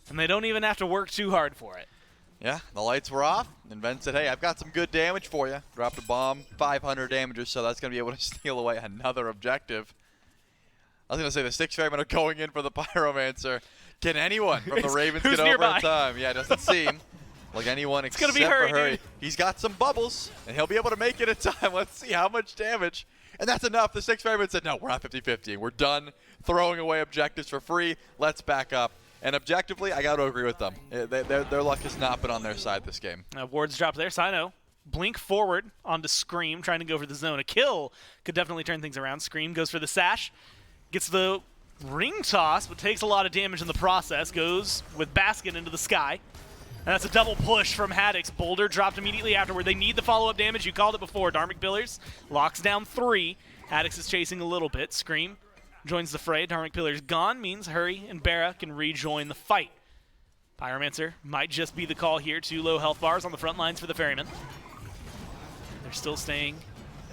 [SPEAKER 2] and they don't even have to work too hard for it.
[SPEAKER 1] Yeah, the lights were off, and Ben said, hey, I've got some good damage for you. Dropped a bomb, 500 damage or so. That's going to be able to steal away another objective. I was going to say the Styx Ferrymen are going in for the Pyromancer. Can anyone from the Ravens get over in time? Yeah, it doesn't seem like anyone except for Hurry. He's got some bubbles, and he'll be able to make it in time. Let's see how much damage. And that's enough. The Styx Ferrymen said, no, we're not 50-50. We're done throwing away objectives for free. Let's back up. And objectively, I got to agree with them. Their luck has not been on their side this game.
[SPEAKER 2] Wards dropped there. Sino blink forward onto Scream, trying to go for the zone. A kill could definitely turn things around. Scream goes for the sash. Gets the ring toss, but takes a lot of damage in the process. Goes with Baskin into the sky. And that's a double push from Haddix. Boulder dropped immediately afterward. They need the follow-up damage. You called it before. Dharmic Pillars locks down 3. Haddix is chasing a little bit. Scream joins the fray. Dharmic Pillars gone means Hurry and BaRRA can rejoin the fight. Pyromancer might just be the call here. 2 low health bars on the front lines for the Ferrymen. They're still staying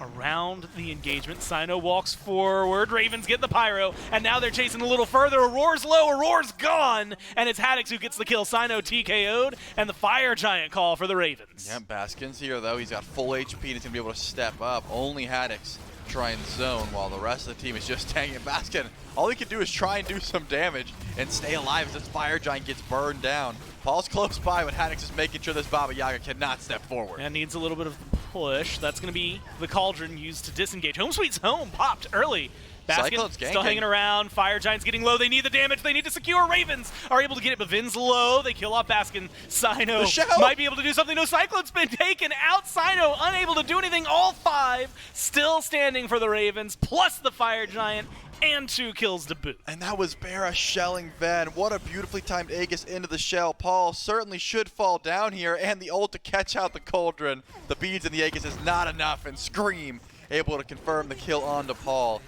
[SPEAKER 2] around the engagement. Sino walks forward. Ravens get the pyro, and now they're chasing a little further. Aurora's low. Aurora's gone, and it's Haddix who gets the kill. Sino TKO'd, and the Fire Giant call for the Ravens.
[SPEAKER 1] Yeah, Baskin's here, though. He's got full HP, and he's going to be able to step up. Only Haddix try and zone, while the rest of the team is just tanking. Baskin, all he can do is try and do some damage and stay alive as this Fire Giant gets burned down. Paul's close by, but Haddix is making sure this Baba Yaga cannot step forward.
[SPEAKER 2] And needs a little bit of push. That's going to be the Cauldron used to disengage. Home Sweet's Home popped early. Baskin still hanging around. Fire Giant's getting low. They need the damage. They need to secure. Ravens are able to get it, but Vin's low. They kill off Baskin. Sino might be able to do something. No, Cyclone's been taken out. Sino unable to do anything. All 5 still standing for the Ravens, plus the Fire Giant, and 2 kills to boot.
[SPEAKER 1] And that was BaRRA shelling Ven. What a beautifully timed Aegis into the shell. Paul certainly should fall down here, and the ult to catch out the Cauldron. The beads in the Aegis is not enough, and Scream able to confirm the kill onto Paul.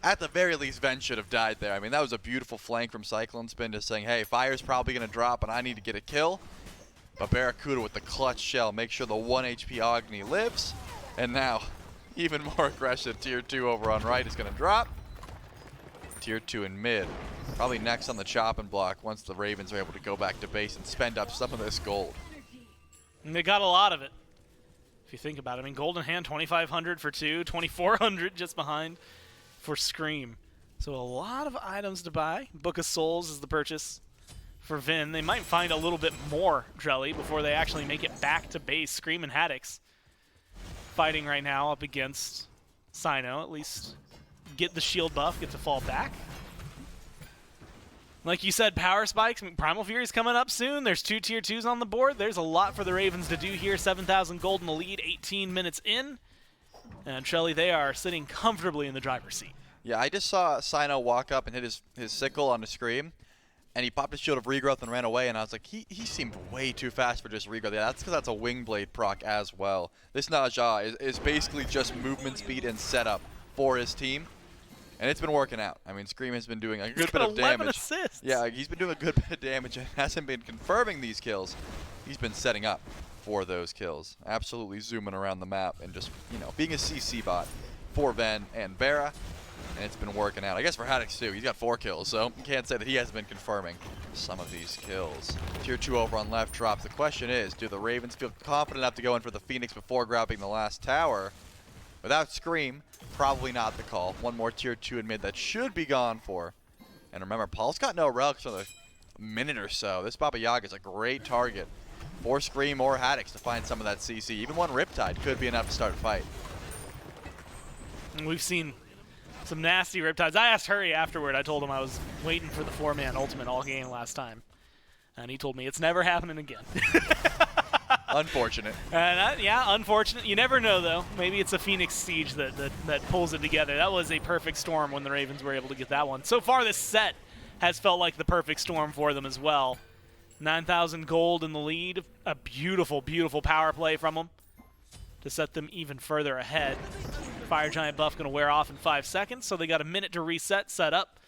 [SPEAKER 1] At the very least, Ven should have died there. I mean, that was a beautiful flank from Cyclone Spin, just saying, hey, Fire's probably going to drop, and I need to get a kill. But BaRRaCCuDDa with the clutch shell makes sure the 1 HP Agni lives. And now, even more aggressive, Tier 2 over on right is going to drop. Tier 2 in mid. Probably next on the chopping block once the Ravens are able to go back to base and spend up some of this gold.
[SPEAKER 2] And they got a lot of it, if you think about it. I mean, Golden Hand, 2,500 for 2, 2,400 just behind for Scream. So a lot of items to buy. Book of Souls is the purchase for Vin. They might find a little bit more Drelly before they actually make it back to base. Scream and Haddix fighting right now up against Sino, at least get the shield buff, get to fall back. Like you said, power spikes. Primal Fury's coming up soon. There's 2 Tier 2s on the board. There's a lot for the Ravens to do here. 7,000 gold in the lead, 18 minutes in. And Shelly, they are sitting comfortably in the driver's seat.
[SPEAKER 1] Yeah, I just saw Sino walk up and hit his sickle on the Scream, and he popped his shield of regrowth and ran away, and I was like, he seemed way too fast for just regrowth. Yeah, that's because that's a wing blade proc as well. This Najah is basically just movement speed and setup for his team. And it's been working out. I mean, Scream has been doing a good bit of damage.
[SPEAKER 2] Assists.
[SPEAKER 1] Yeah, he's been doing a good bit of damage and hasn't been confirming these kills. He's been setting up for those kills. Absolutely zooming around the map and just, you know, being a CC bot for Ven and BaRRA. And it's been working out. I guess for Haddix too. He's got 4 kills, so you can't say that he hasn't been confirming some of these kills. Tier 2 over on left drops. The question is, do the Ravens feel confident enough to go in for the Phoenix before grabbing the last tower? Without Scream, probably not the call. One more Tier 2 in mid that should be gone for. And remember, Paul's got no relics for a minute or so. This Baba Yaga is a great target for Scream or Haddix to find some of that CC. Even one Riptide could be enough to start a fight.
[SPEAKER 2] We've seen some nasty Riptides. I asked Hurry afterward. I told him I was waiting for the 4-man ultimate all game last time. And he told me it's never happening again.
[SPEAKER 1] Unfortunate.
[SPEAKER 2] Yeah, unfortunate. You never know, though. Maybe it's a Phoenix Siege that pulls it together. That was a perfect storm when the Ravens were able to get that one. So far, this set has felt like the perfect storm for them as well. 9,000 gold in the lead. A beautiful, beautiful power play from them to set them even further ahead. Fire Giant buff going to wear off in 5 seconds, so they got a minute to reset, set up.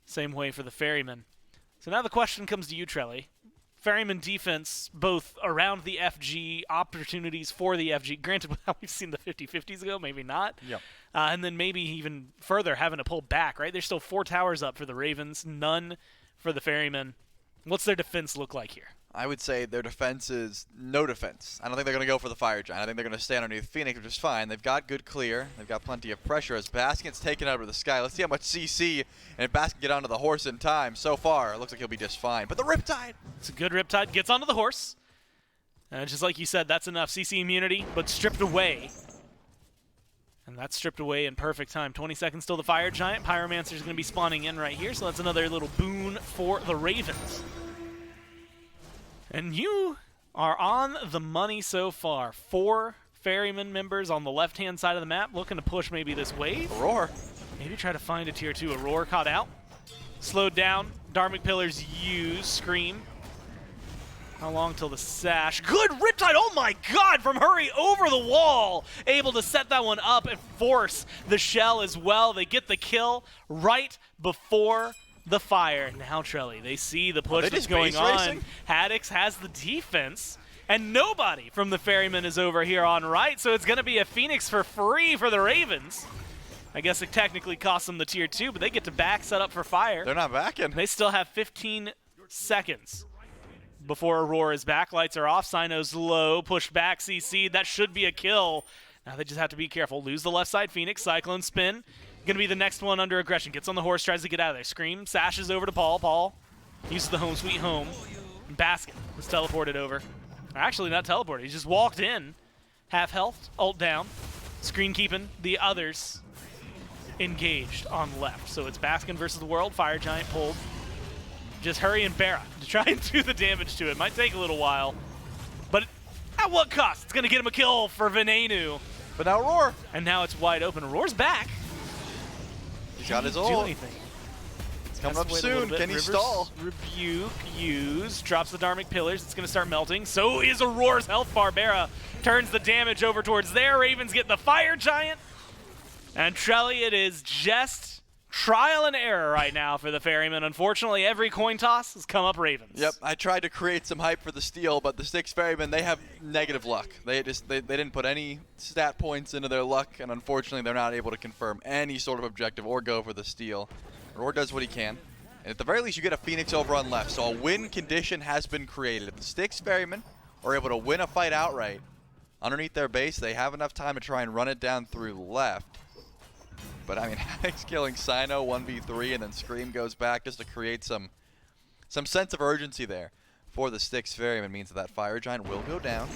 [SPEAKER 2] Same way for the Ferrymen. So now the question comes to you, Trelly. Ferryman defense, both around the FG, opportunities for the FG. Granted, we've seen the 50-50s ago, maybe not.
[SPEAKER 1] Yep.
[SPEAKER 2] And then maybe even further having to pull back, right? There's still 4 towers up for the Ravens, none for the Ferrymen. What's their defense look like here?
[SPEAKER 1] I would say their defense is no defense. I don't think they're going to go for the Fire Giant. I think they're going to stay underneath Phoenix, which is fine. They've got good clear. They've got plenty of pressure as Basket's taken out of the sky. Let's see how much CC and Basket get onto the horse in time. So far, it looks like he'll be just fine. But the Riptide!
[SPEAKER 2] It's a good Riptide. Gets onto the horse. And just like you said, that's enough CC immunity, but stripped away. And that's stripped away in perfect time. 20 seconds till the Fire Giant. Pyromancer's going to be spawning in right here, so that's another little boon for the Ravens. And you are on the money so far. 4 Ferryman members on the left-hand side of the map looking to push maybe this wave.
[SPEAKER 1] Aurora.
[SPEAKER 2] Maybe try to find a Tier 2. Aurora caught out. Slowed down. Dharmic Pillars use. Scream. How long till the sash? Good Riptide! Oh my god! From Hurry over the wall! Able to set that one up and force the shell as well. They get the kill right before the fire. Now Trelly, they see the push that's going on. Haddix has the defense. And nobody from the Ferryman is over here on right, so it's going to be a Phoenix for free for the Ravens. I guess it technically costs them the tier 2, but they get to back set up for fire.
[SPEAKER 1] They're not backing.
[SPEAKER 2] They still have 15 seconds before Aurora is back. Lights are off. Sino's low. Pushed back. CC. That should be a kill. Now they just have to be careful. Lose the left side. Phoenix. Cyclone spin. Going to be the next one under aggression. Gets on the horse. Tries to get out of there. Scream. Sashes over to Paul. Paul uses the home sweet home. Basket was teleported over. Actually, not teleported. He just walked in. Half health. Ult down. Screen keeping the others engaged on left. So it's Baskin versus the world. Fire Giant pulled. Just Hurry and BaRRA to try and do the damage to it. Might take a little while. But at what cost? It's going to get him a kill for Venenu.
[SPEAKER 1] But now Roar.
[SPEAKER 2] And now it's wide open. Roar's back.
[SPEAKER 1] He's got his ult.
[SPEAKER 2] Do anything.
[SPEAKER 1] It's coming up soon. Can he stall?
[SPEAKER 2] Rebuke, use, drops the Dharmic Pillars. It's going to start melting. So is Aurora's health bar. BaRRA turns the damage over towards there. Ravens get the Fire Giant. And Trelly, it is just trial and error right now for the Ferryman. Unfortunately, every coin toss has come up Ravens.
[SPEAKER 1] Yep, I tried to create some hype for the steal, but the Styx Ferrymen, they have negative luck. They didn't put any stat points into their luck, and unfortunately, they're not able to confirm any sort of objective or go for the steal. Roar does what he can, and at the very least, you get a Phoenix over on left. So a win condition has been created. If the Styx Ferrymen are able to win a fight outright underneath their base, they have enough time to try and run it down through left. But I mean, Haddix killing Sino 1v3 and then Scream goes back just to create some sense of urgency there for the Styx Ferryman means that Fire Giant will go down.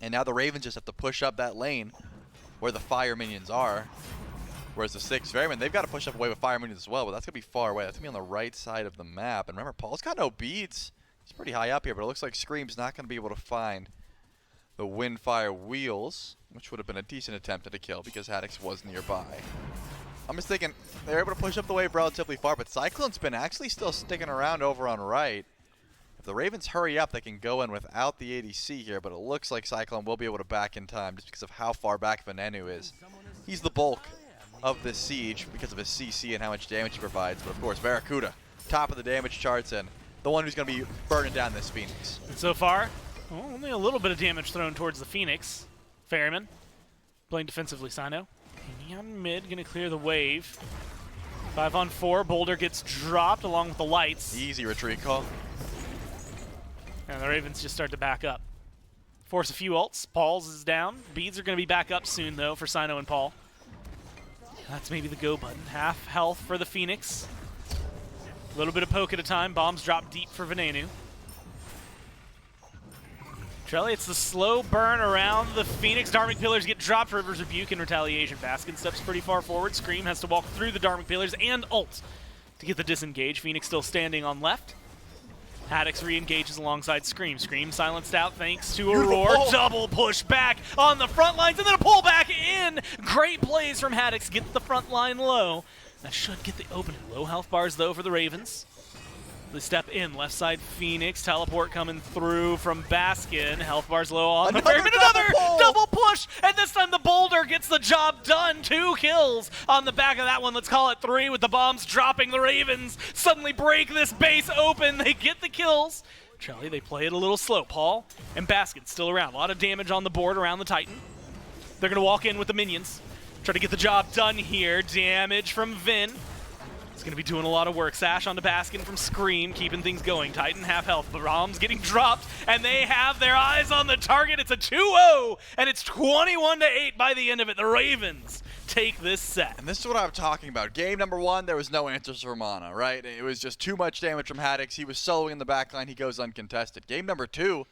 [SPEAKER 1] And now the Ravens just have to push up that lane where the Fire Minions are. Whereas the Styx Ferryman, they've got to push up away with Fire Minions as well, but that's going to be far away. That's going to be on the right side of the map. And remember, Paul's got no beads. He's pretty high up here, but it looks like Scream's not going to be able to find the Windfire Wheels, which would have been a decent attempt at a kill because Haddix was nearby. I'm just thinking, they're able to push up the wave relatively far, but Cyclone Spin actually still sticking around over on right. If the Ravens hurry up, they can go in without the ADC here, but it looks like Cyclone will be able to back in time just because of how far back Venenu is. He's the bulk of this siege because of his CC and how much damage he provides, but of course, BaRRaCCuDDa, top of the damage charts and the one who's going to be burning down this Phoenix.
[SPEAKER 2] And so far, well, only a little bit of damage thrown towards the Phoenix. Ferryman playing defensively. Sino on mid, going to clear the wave. 5-on-4. Boulder gets dropped along with the lights.
[SPEAKER 1] Easy retreat call.
[SPEAKER 2] And the Ravens just start to back up. Force a few ults. Paul's is down. Beads are going to be back up soon, though, for Sino and Paul. That's maybe the go button. Half health for the Phoenix. A little bit of poke at a time. Bombs drop deep for Venenu. Trelly, it's the slow burn around the Phoenix. Dharmic Pillars get dropped. River's Rebuke in retaliation. Baskin steps pretty far forward. Scream has to walk through the Dharmic Pillars and ult to get the disengage. Phoenix still standing on left. Haddix re-engages alongside Scream. Scream silenced out thanks to Aurora. Double push back on the front lines and then a pull back in. Great plays from Haddix. Gets the front line low. That should get the opening. Low health bars though for the Ravens. They step in, left side Phoenix, teleport coming through from Baskin. Health bars low on the Ferryman. Another double push, and this time the Boulder gets the job done. 2 kills on the back of that one. Let's call it 3 with the bombs dropping. The Ravens suddenly break this base open. They get the kills. Trelly, they play it a little slow. Paul and Baskin still around. A lot of damage on the board around the Titan. They're going to walk in with the minions. Try to get the job done here. Damage from Vin. It's going to be doing a lot of work. Sash onto Baskin from Scream, keeping things going. Titan half health. Bombs getting dropped, and they have their eyes on the target. It's a 2-0, and it's 21-8 by the end of it. The Ravens take this set.
[SPEAKER 1] And this is what I'm talking about. Game number 1, there was no answers for Mana, right? It was just too much damage from Haddix. He was soloing in the backline. He goes uncontested. Game number 2,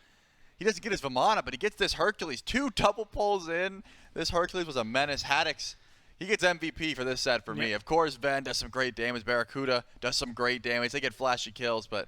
[SPEAKER 1] he doesn't get his Vimana, but he gets this Hercules. 2 double pulls in. This Hercules was a menace. Haddix, he gets MVP for this set for me. Of course, Ven does some great damage. BaRRaCCuDDa does some great damage. They get flashy kills, but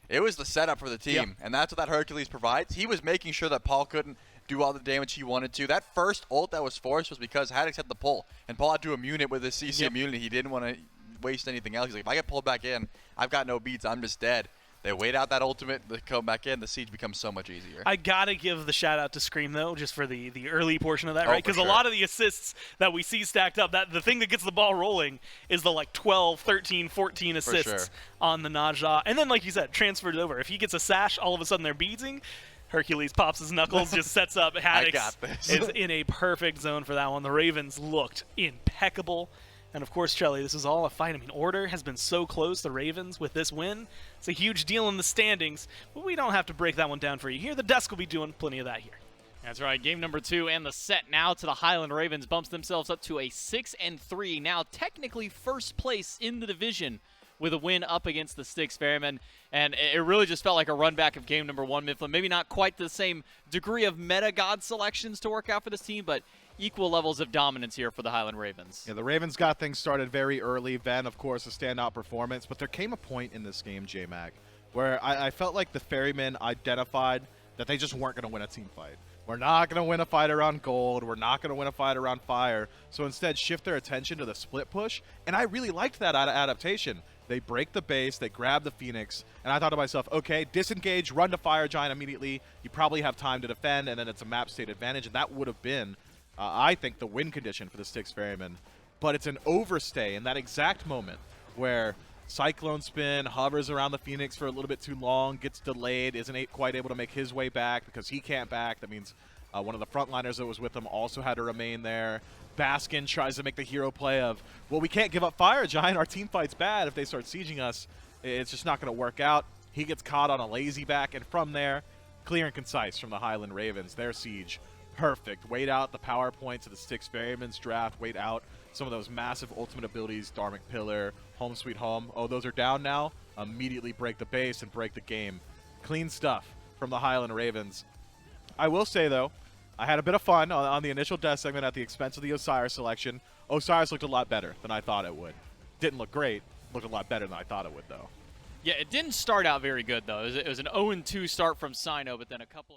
[SPEAKER 1] it was the setup for the team, and that's what that Hercules provides. He was making sure that Paul couldn't do all the damage he wanted to. That first ult that was forced was because Haddix had the pull, and Paul had to immune it with his CC immunity. He didn't want to waste anything else. He's like, if I get pulled back in, I've got no beats. I'm just dead. They wait out that ultimate, they come back in, the siege becomes so much easier.
[SPEAKER 2] I gotta give the shout out to Scream though, just for the early portion of that,
[SPEAKER 1] Oh,
[SPEAKER 2] right?
[SPEAKER 1] for
[SPEAKER 2] Because
[SPEAKER 1] sure.
[SPEAKER 2] a lot of the assists that we see stacked up, that the thing that gets the ball rolling is the like 12, 13, 14 assists
[SPEAKER 1] sure.
[SPEAKER 2] on the Najah. And then, like you said, transferred over. If he gets a sash, all of a sudden they're beating. Hercules pops his knuckles, just sets up. Haddix
[SPEAKER 1] got this.
[SPEAKER 2] is in a perfect zone for that one. The Ravens looked impeccable. And of course, Charlie, this is all a fight. I mean, Order has been so close, the Ravens, with this win. It's a huge deal in the standings, but we don't have to break that one down for you here. The desk will be doing plenty of that here.
[SPEAKER 3] That's right. Game number 2 and the set now to the Highland Ravens bumps themselves up to a 6-3. Now technically first place in the division with a win up against the Styx Ferrymen. And it really just felt like a run back of game number 1, Mifflin. Maybe not quite the same degree of meta god selections to work out for this team, but equal levels of dominance here for the Highland Ravens.
[SPEAKER 4] Yeah, the Ravens got things started very early. Ven, of course, a standout performance. But there came a point in this game, J-Mac, where I felt like the Ferrymen identified that they just weren't going to win a team fight. We're not going to win a fight around gold. We're not going to win a fight around fire. So instead, shift their attention to the split push. And I really liked that adaptation. They break the base, they grab the Phoenix, and I thought to myself, okay, disengage, run to Fire Giant immediately. You probably have time to defend, and then it's a map state advantage, and that would have been, I think, the win condition for the Styx Ferrymen. But it's an overstay in that exact moment where Cyclone Spin hovers around the Phoenix for a little bit too long, gets delayed, isn't quite able to make his way back because he can't back. That means one of the frontliners that was with him also had to remain there. Baskin tries to make the hero play of, well, we can't give up Fire Giant. Our team fight's bad. If they start sieging us, it's just not going to work out. He gets caught on a lazy back, and from there, clear and concise from the Highland Ravens. Their siege, perfect. Wait out the power points of the Styx Ferrymen's draft. Wait out some of those massive ultimate abilities, Dharmic Pillar, Home Sweet Home. Oh, those are down now. Immediately break the base and break the game. Clean stuff from the Highland Ravens. I will say, though, I had a bit of fun on the initial death segment at the expense of the Osiris selection. Osiris looked a lot better than I thought it would. Didn't look great. Looked a lot better than I thought it would, though.
[SPEAKER 3] Yeah, it didn't start out very good, though. It was an 0-2 start from Sino, but then a couple of